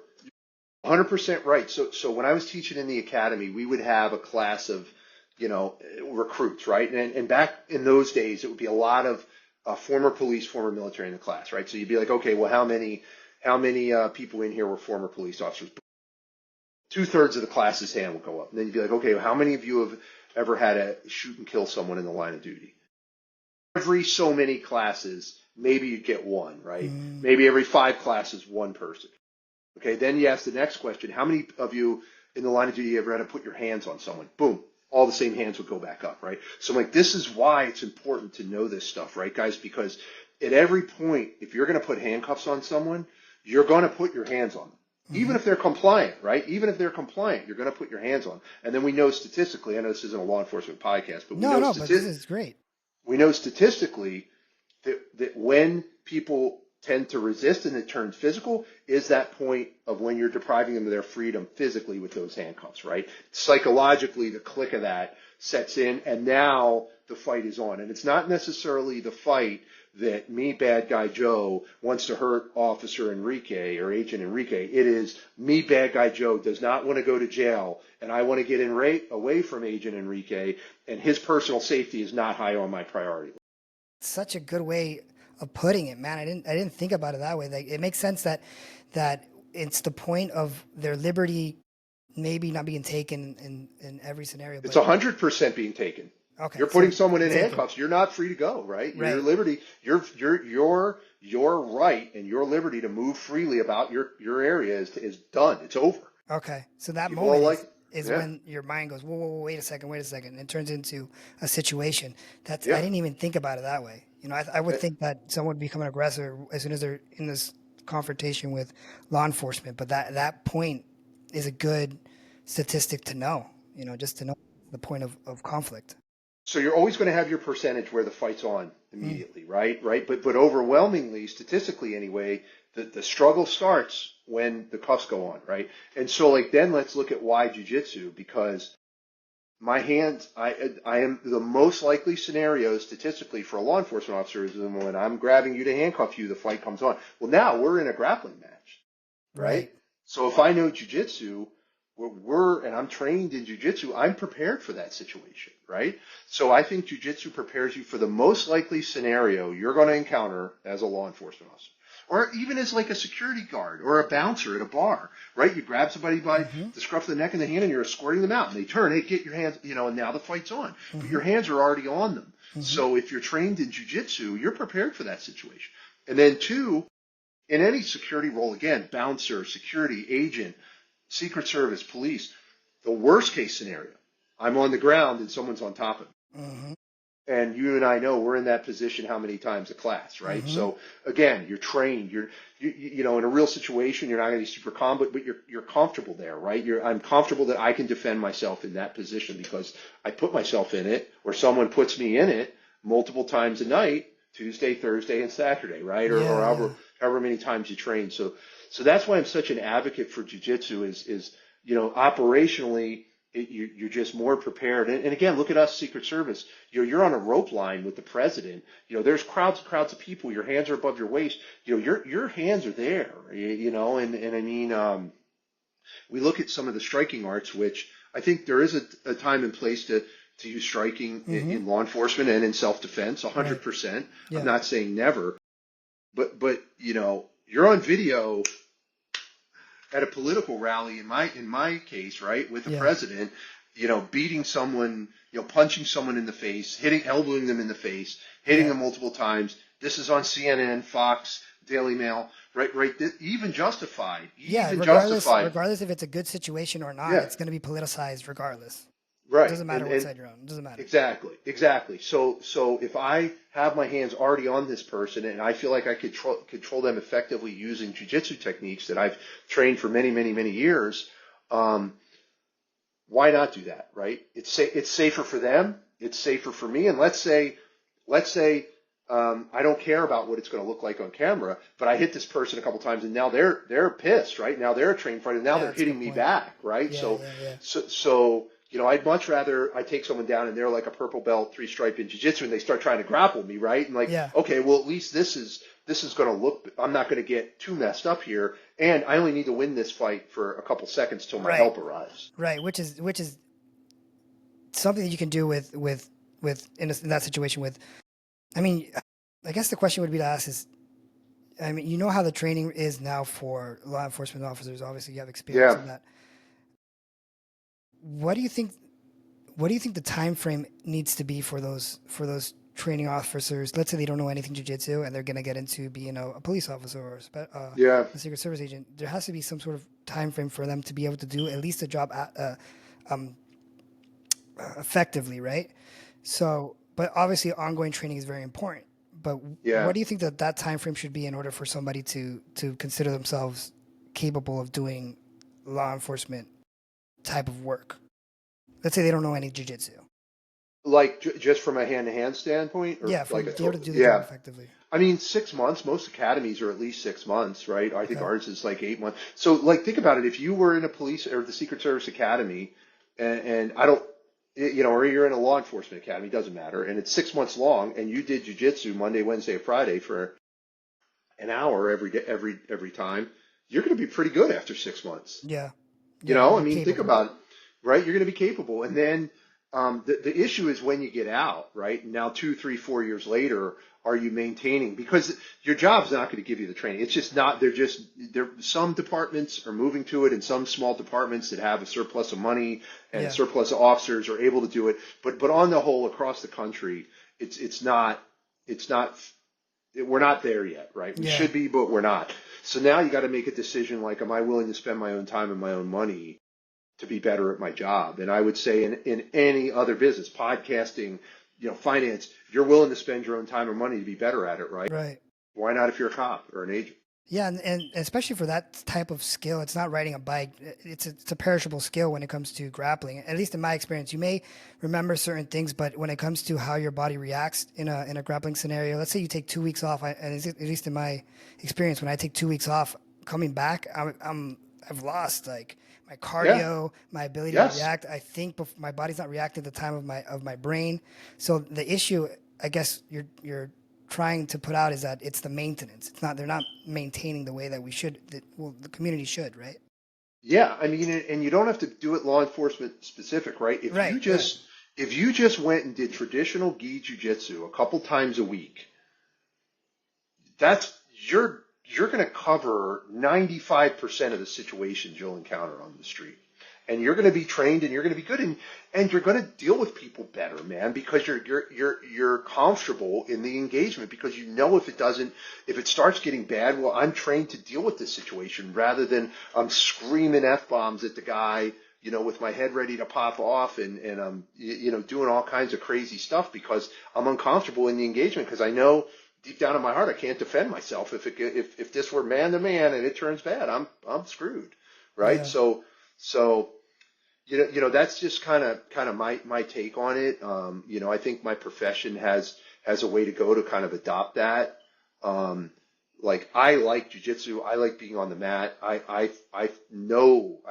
100% right. So when I was teaching in the academy, we would have a class of, recruits, right? And back in those days, it would be a lot of former police, former military in the class, right? So you'd be like, okay, well, how many people in here were former police officers? 2/3 of the class's hand will go up. And then you'd be like, okay, well, how many of you have ever had to shoot and kill someone in the line of duty? Every so many classes, maybe you'd get one, right? Maybe every 5 classes, one person. Okay, then you ask the next question, how many of you in the line of duty ever had to put your hands on someone? Boom. All the same hands would go back up, right? So, like, this is why it's important to know this stuff, right, guys? Because at every point, if you're going to put handcuffs on someone, you're going to put your hands on them. Even if they're compliant, right? Even if they're compliant, you're going to put your hands on them. And then we know statistically, I know this isn't a law enforcement podcast, but But this is great. We know statistically that when people tend to resist and it turns physical is that point of when you're depriving them of their freedom physically with those handcuffs, right? Psychologically, the click of that sets in, and now the fight is on. And it's not necessarily the fight that me, bad guy Joe, wants to hurt Officer Enrique or Agent Enrique. It is me, bad guy Joe, does not want to go to jail, and I want to get away from Agent Enrique, and his personal safety is not high on my priority. Such a good way of putting it, man. I didn't think about it that way. Like, it makes sense that it's the point of their liberty maybe not being taken in every scenario. It's 100% being taken. Okay. You're putting someone in handcuffs. You're not free to go, right? Right. Your liberty, your right and your liberty to move freely about your area is done. It's over. Okay. So that People moment is when your mind goes, whoa, wait a second. And it turns into a situation. I didn't even think about it that way. I would think that someone would become an aggressor as soon as they're in this confrontation with law enforcement. But that point is a good statistic to know, just to know the point of conflict. So you're always going to have your percentage where the fight's on immediately, right? But overwhelmingly, statistically anyway, the struggle starts when the cuffs go on, right? And so, like, then let's look at why jiu-jitsu, because my hands, I am the most likely scenario statistically for a law enforcement officer is when I'm grabbing you to handcuff you, the fight comes on. Well, now we're in a grappling match, right? So if I know jiu-jitsu, and I'm trained in jiu-jitsu, I'm prepared for that situation, right? So I think jiu-jitsu prepares you for the most likely scenario you're going to encounter as a law enforcement officer. or even as like a security guard or a bouncer at a bar, right? You grab somebody by Mm-hmm. the scruff of the neck and the hand and you're escorting them out and they turn, hey, get your hands, and now the fight's on, but Mm-hmm. your hands are already on them. Mm-hmm. So if you're trained in jiu-jitsu, you're prepared for that situation. And then two, in any security role, again, bouncer, security, agent, Secret Service, police, the worst case scenario, I'm on the ground and someone's on top of me. Mm-hmm. And you and I know we're in that position how many times a class, right? Mm-hmm. So again, you're trained. In a real situation, you're not going to be super calm, but you're comfortable there, right? I'm comfortable that I can defend myself in that position because I put myself in it, or someone puts me in it multiple times a night, Tuesday, Thursday, and Saturday, right? Or however many times you train. So that's why I'm such an advocate for jiu-jitsu is operationally. You're just more prepared. And again, look at us, Secret Service. You're on a rope line with the president. There's crowds and crowds of people. Your hands are above your waist. Your hands are there. And I mean, we look at some of the striking arts, which I think there is a time and place to use striking Mm-hmm. in law enforcement and in self-defense, 100%. Right. Yeah. I'm not saying never, but you're on video at a political rally in my case, right, with the Yeah. president, beating someone, punching someone in the face, elbowing them in the face, hitting Yeah. them multiple times. This is on CNN, Fox, Daily Mail, right, even justified, Yeah, even regardless justified. if it's a good situation or not, Yeah, it's going to be politicized regardless. It right. doesn't matter what side you're on. It doesn't matter. Exactly. So if I have my hands already on this person and I feel like I control them effectively using jiu-jitsu techniques that I've trained for many, many, many years, why not do that, right? It's safer for them. It's safer for me. And let's say I don't care about what it's going to look like on camera, but I hit this person a couple times and now they're pissed, right? Now they're a trained fighter. Now Yeah, they're that's a good hitting me point. back, right? Yeah. So I'd much rather I take someone down and they're like a purple belt, 3-stripe in jiu-jitsu and they start trying to grapple me, right? And like, Yeah. okay, well, at least this is going to look, I'm not going to get too messed up here. And I only need to win this fight for a couple seconds till my Right. help arrives. Right, which is something that you can do with in that situation with. I mean, I guess the question would be to ask is, I mean, you know how the training is now for law enforcement officers. Obviously, you have experience Yeah. in that. What do you think the time frame needs to be for those training officers? Let's say they don't know anything jiu-jitsu and they're going to get into being a police officer or a Secret Service agent. There has to be some sort of time frame for them to be able to do at least a job effectively, right? So, but obviously, ongoing training is very important. But Yeah. what do you think that time frame should be in order for somebody to consider themselves capable of doing law enforcement type of work? Let's say they don't know any jiu-jitsu. Like just from a hand-to-hand standpoint? Or Yeah, from like be able to do the job effectively. I mean, 6 months. Most academies are at least 6 months, right? I think Okay. ours is like 8 months. So, like, think about it. If you were in a police or the Secret Service academy, and I don't, or you're in a law enforcement academy, doesn't matter, and it's 6 months long, and you did jiu-jitsu Monday, Wednesday, or Friday for an hour every day, every time, you're going to be pretty good after 6 months. Yeah. I mean, think about it, right? You're going to be capable, and then the issue is when you get out, right? Now, 2, 3, 4 years later, are you maintaining? Because your job's not going to give you the training. It's just not. Some departments are moving to it, and some small departments that have a surplus of money and a surplus of officers are able to do it. But on the whole, across the country, it's not. We're not there yet, right? We should be, but we're not. So now you got to make a decision like, am I willing to spend my own time and my own money to be better at my job? And I would say in any other business, podcasting, finance, if you're willing to spend your own time or money to be better at it, right? Right. Why not if you're a cop or an agent? Yeah, and especially for that type of skill, it's not riding a bike. It's a perishable skill when it comes to grappling. At least in my experience, you may remember certain things, but when it comes to how your body reacts in a grappling scenario, let's say you take 2 weeks off, and at least in my experience, when I take 2 weeks off, coming back, I've lost like my cardio, my ability to react. I think my body's not reacting at the time of my brain. So the issue, I guess, you're trying to put out is that it's the maintenance. They're not maintaining the way that we should. The community should, right? Yeah, I mean, and you don't have to do it law enforcement specific, right? If you just went and did traditional gi jiu-jitsu a couple times a week, you're going to cover 95% of the situations you'll encounter on the street. And you're going to be trained and you're going to be good and you're going to deal with people better, man, because you're comfortable in the engagement because you know if it starts getting bad, well, I'm trained to deal with this situation rather than I'm screaming F-bombs at the guy, with my head ready to pop off and I'm, doing all kinds of crazy stuff because I'm uncomfortable in the engagement because I know deep down in my heart I can't defend myself if this were man to man and it turns bad, I'm screwed, right? Yeah. So that's just kind of my take on it. I think my profession has a way to go to kind of adopt that. Like I like jiu-jitsu. I like being on the mat. I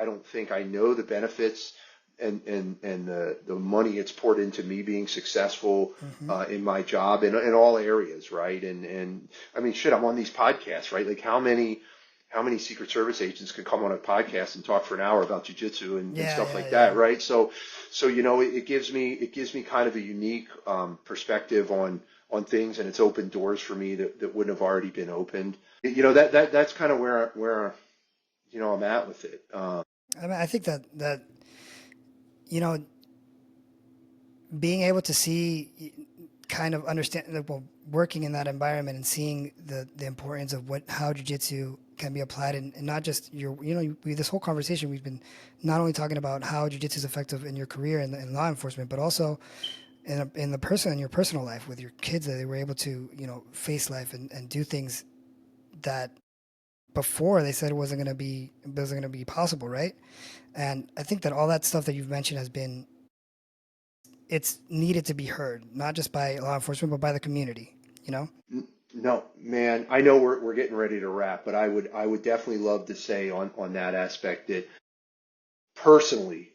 don't think I know the benefits and the money it's poured into me being successful Mm-hmm. in my job in all areas, right? And I mean, shit, I'm on these podcasts, right? Like how many Secret Service agents can come on a podcast and talk for an hour about jiu-jitsu and stuff like that, right? So it gives me kind of a unique perspective on things, and it's opened doors for me that wouldn't have already been opened. That's kind of where I'm at with it. I mean, I think that you know, being able to see, kind of understand, like, well, working in that environment and seeing the importance of how jujitsu can be applied, and not just this whole conversation we've been not only talking about how jujitsu is effective in your career in law enforcement, but also in your personal life with your kids, that they were able to face life and do things that before they said it wasn't going to be possible, right? And I think that all that stuff that you've mentioned it's needed to be heard, not just by law enforcement, but by the community, you know? No, man, I know we're getting ready to wrap, but I would definitely love to say on that aspect that personally,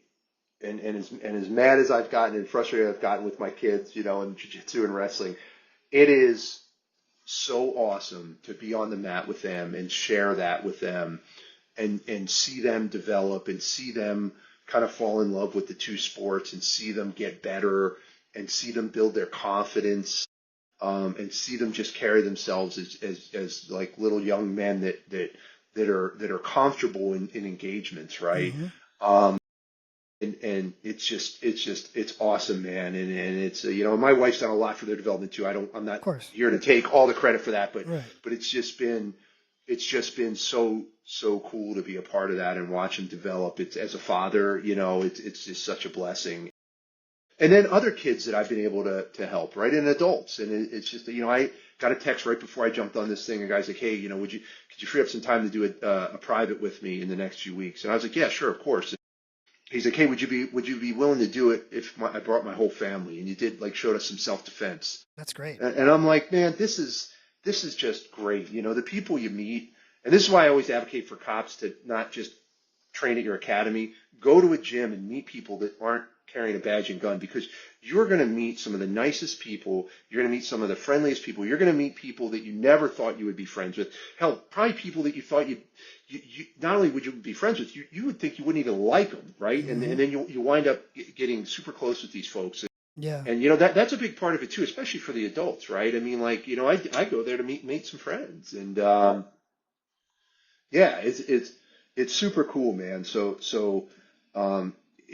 and as mad as I've gotten and frustrated I've gotten with my kids, in jiu-jitsu and wrestling, it is so awesome to be on the mat with them and share that with them and see them develop and see them kind of fall in love with the two sports and see them get better and see them build their confidence, and see them just carry themselves as like little young men that are comfortable in engagements, right? Mm-hmm. Um, and it's awesome, man. And it's my wife's done a lot for their development too. I'm Of not course. here to take all the credit for that, but Right. it's just been so cool to be a part of that and watch them develop. It's as a father, it's just such a blessing. And then other kids that I've been able to help, right, and adults, and it's just I got a text right before I jumped on this thing. A guy's like, hey, could you free up some time to do a private with me in the next few weeks? And I was like, yeah, sure, of course. He's like, hey, would you be willing to do it if I brought my whole family and you did showed us some self defense? That's great. And I'm like, man, this is just great. The people you meet, and this is why I always advocate for cops to not just train at your academy, go to a gym and meet people that aren't carrying a badge and gun, because you're going to meet some of the nicest people. You're going to meet some of the friendliest people. You're going to meet people that you never thought you would be friends with. Hell, probably people that you thought you not only would you be friends with, you would think you wouldn't even like them, right? Mm-hmm. And then you wind up getting super close with these folks. Yeah. And that's a big part of it too, especially for the adults, right? I mean, like, I go there to meet some friends, and yeah, it's super cool, man. So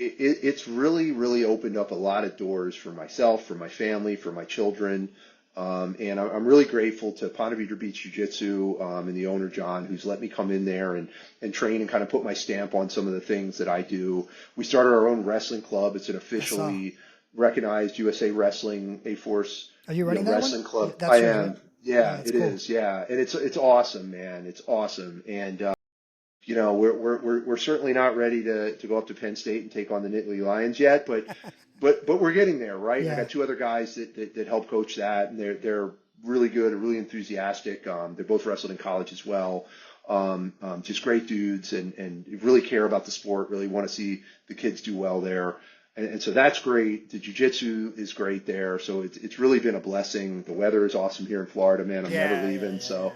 it's really opened up a lot of doors for myself, for my family, for my children. And I'm really grateful to Ponte Vedra Beach Jiu-Jitsu, and the owner, John, who's let me come in there and train and kind of put my stamp on some of the things that I do. We started our own wrestling club. It's an officially recognized USA Wrestling A-Force Are you running that wrestling one? club. That's I yours, am. right? Yeah, That's it cool. is. Yeah. And it's awesome, man. It's awesome. And, we're certainly not ready to go up to Penn State and take on the Nittany Lions yet, but we're getting there, right? Yeah. I got two other guys that help coach that, and they're really good and really enthusiastic. They're both wrestled in college as well. Just great dudes and really care about the sport, really want to see the kids do well there. And so that's great. The jiu-jitsu is great there. So it's really been a blessing. The weather is awesome here in Florida, man. I'm never leaving. So,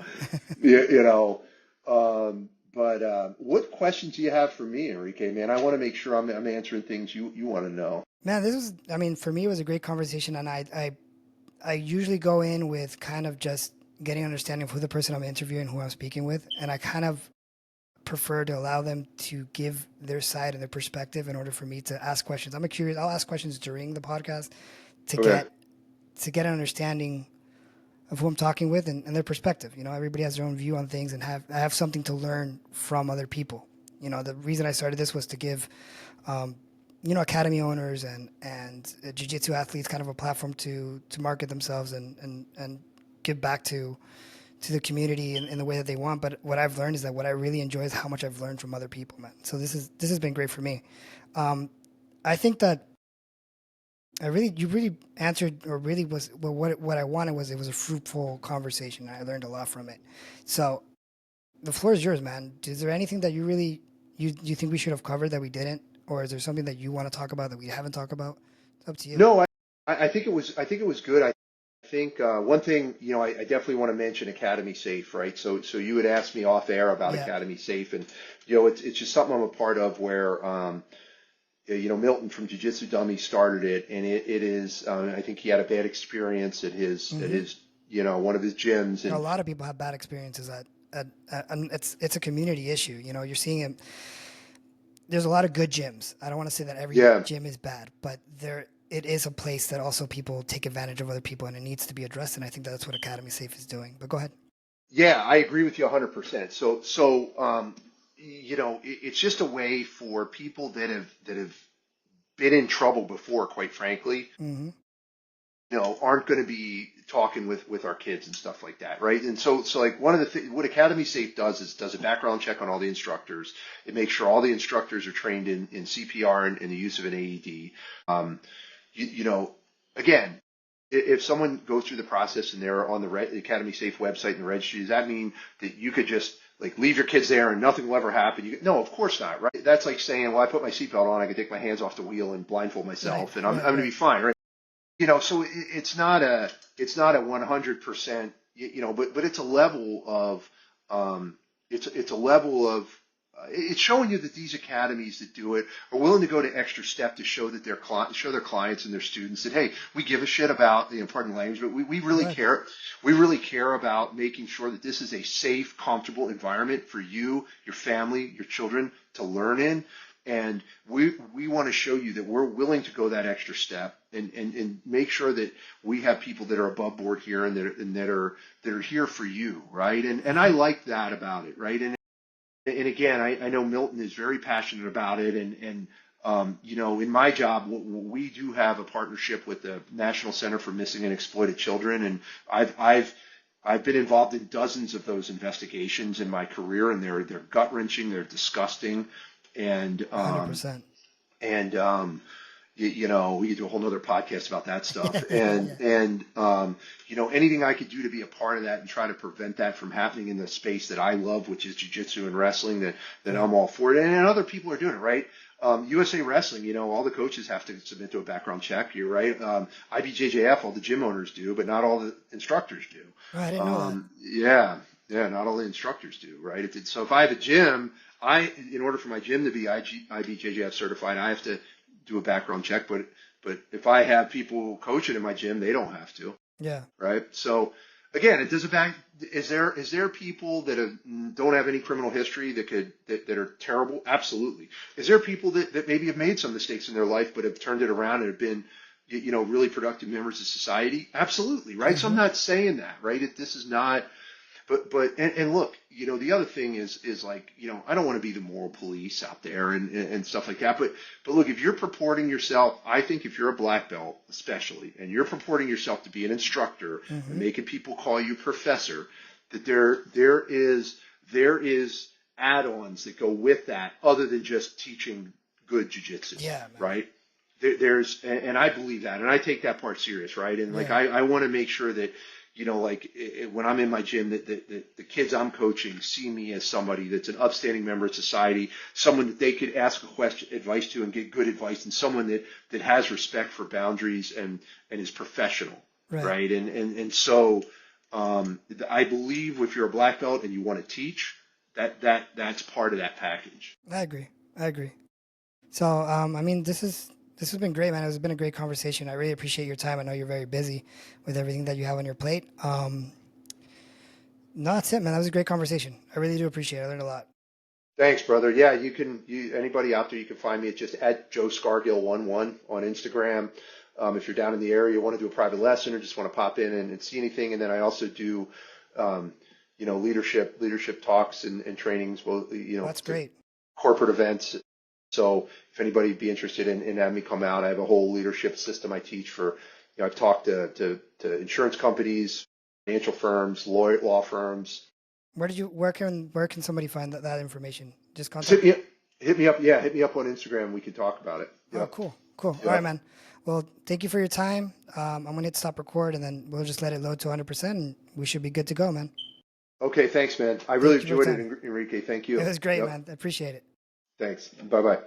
but what questions do you have for me, Enrique, man? I want to make sure I'm answering things you want to know. Man, for me, it was a great conversation, and I usually go in with kind of just getting an understanding of who the person I'm interviewing, who I'm speaking with, and I kind of prefer to allow them to give their side and their perspective in order for me to ask questions. I'm curious. I'll ask questions during the podcast to Okay. get an understanding of who I'm talking with and their perspective. You know, everybody has their own view on things, and I have something to learn from other people. You know, the reason I started this was to give, um, academy owners and jiu-jitsu athletes kind of a platform to market themselves and give back to the community in the way that they want. But what I've learned is that what I really enjoy is how much I've learned from other people, man. So this has been great for me. I think that you really answered, or really was, well, what I wanted was, it was a fruitful conversation. I learned a lot from it. So the floor is yours, man. Is there anything that you think we should have covered that we didn't, or is there something that you want to talk about that we haven't talked about? It's up to you. No, I think it was good. I think one thing, I definitely want to mention Academy Safe, right? So you had asked me off air about Yeah, Academy Safe, and it's just something I'm a part of where Milton from Jiu-Jitsu Dummy started it, and it is I think he had a bad experience at hmm his one of his gyms, a and lot of people have bad experiences and it's a community issue. You know, you're seeing it. There's a lot of good gyms. I don't want to say that every yeah, gym is bad, but it is a place that also people take advantage of other people, and it needs to be addressed. And I think that's what Academy Safe is doing. But go ahead. yeah, I agree with you 100%. It's just a way for people that have been in trouble before, quite frankly, Mm-hmm. aren't going to be talking with our kids and stuff like that, right? And so like one of the things, what Academy Safe does is does a background check on all the instructors. It makes sure all the instructors are trained in CPR and the use of an AED. Um, you know, again, if someone goes through the process and they're on the Academy Safe website and the registry, does that mean that you could just like leave your kids there and nothing will ever happen? No, of course not, right? That's like saying, well, I put my seatbelt on, I can take my hands off the wheel and blindfold Right, myself, and I'm right, going to be right. fine, right? So it's not a 100%, but it's a level of it's a level of it's showing you that these academies that do it are willing to go to extra step to show that show their clients and their students that, hey, we give a shit about the pardon the language, but we Go really ahead. care. We really care about making sure that this is a safe, comfortable environment for you, your family, your children to learn in. And we want to show you that we're willing to go that extra step and make sure that we have people that are above board here and that are here for you, right? And I Mm-hmm. like that about it, right? And again, I know Milton is very passionate about it, and in my job, we do have a partnership with the National Center for Missing and Exploited Children, and I've been involved in dozens of those investigations in my career, and they're gut wrenching, they're disgusting, and 100%. and we could do a whole nother podcast about that stuff. Yeah, And yeah. anything I could do to be a part of that and try to prevent that from happening in the space that I love, which is jiu-jitsu and wrestling, that Right. I'm all for it. And other people are doing it, right? USA Wrestling, all the coaches have to submit to a background check. You're right. IBJJF, all the gym owners do, but not all the instructors do. Oh, I didn't know that. Yeah, not all the instructors do, right? So if I have a gym, in order for my gym to be IBJJF certified, I have to do a background check. But if I have people coaching in my gym, they don't have to, Yeah. right? So again, it does a back. Is there people don't have any criminal history that are terrible? Absolutely. Is there people that maybe have made some mistakes in their life but have turned it around and have been really productive members of society? Absolutely, right? So I'm Mm-hmm. not saying that, right? This is not. And look, the other thing is like, I don't want to be the moral police out there and stuff like that. But look, if you're purporting yourself, I think if you're a black belt, especially, and you're purporting yourself to be an instructor and Mm-hmm. making people call you professor, that there is add-ons that go with that other than just teaching good jujitsu, Yeah, man. right? And I believe that, and I take that part serious, right? And like Yeah. I want to make sure that when I'm in my gym, that the kids I'm coaching see me as somebody that's an upstanding member of society, someone that they could ask advice to and get good advice, and someone that has respect for boundaries and is professional, Right. right? So I believe if you're a black belt and you want to teach, that's part of that package. I agree. I agree. So, I mean, this has been great, man. It's been a great conversation. I really appreciate your time. I know you're very busy with everything that you have on your plate. No, that's it, man. That was a great conversation. I really do appreciate it. I learned a lot. Thanks, brother. Yeah, anybody out there, you can find me at just at Joe Scargill 11 on Instagram. If you're down in the area, you want to do a private lesson or just want to pop in and see anything. And then I also do, um, leadership talks and trainings, well, That's to great. corporate events. So if anybody would be interested in having me come out, I have a whole leadership system I teach for, I've talked to insurance companies, financial firms, law firms. Where can somebody find that information? Just Just contact you? hit me up. Yeah, hit me up on Instagram. We can talk about it. Oh, Yep. cool. Cool. All right, Yep. man. Well, thank you for your time. I'm going to hit stop record and then we'll just let it load to 100% and we should be good to go, man. Okay. Thanks, man. I really Thank you for your enjoyed it, time. Enrique. Thank It you. was great, Yep. man. I appreciate it. Thanks. Bye bye.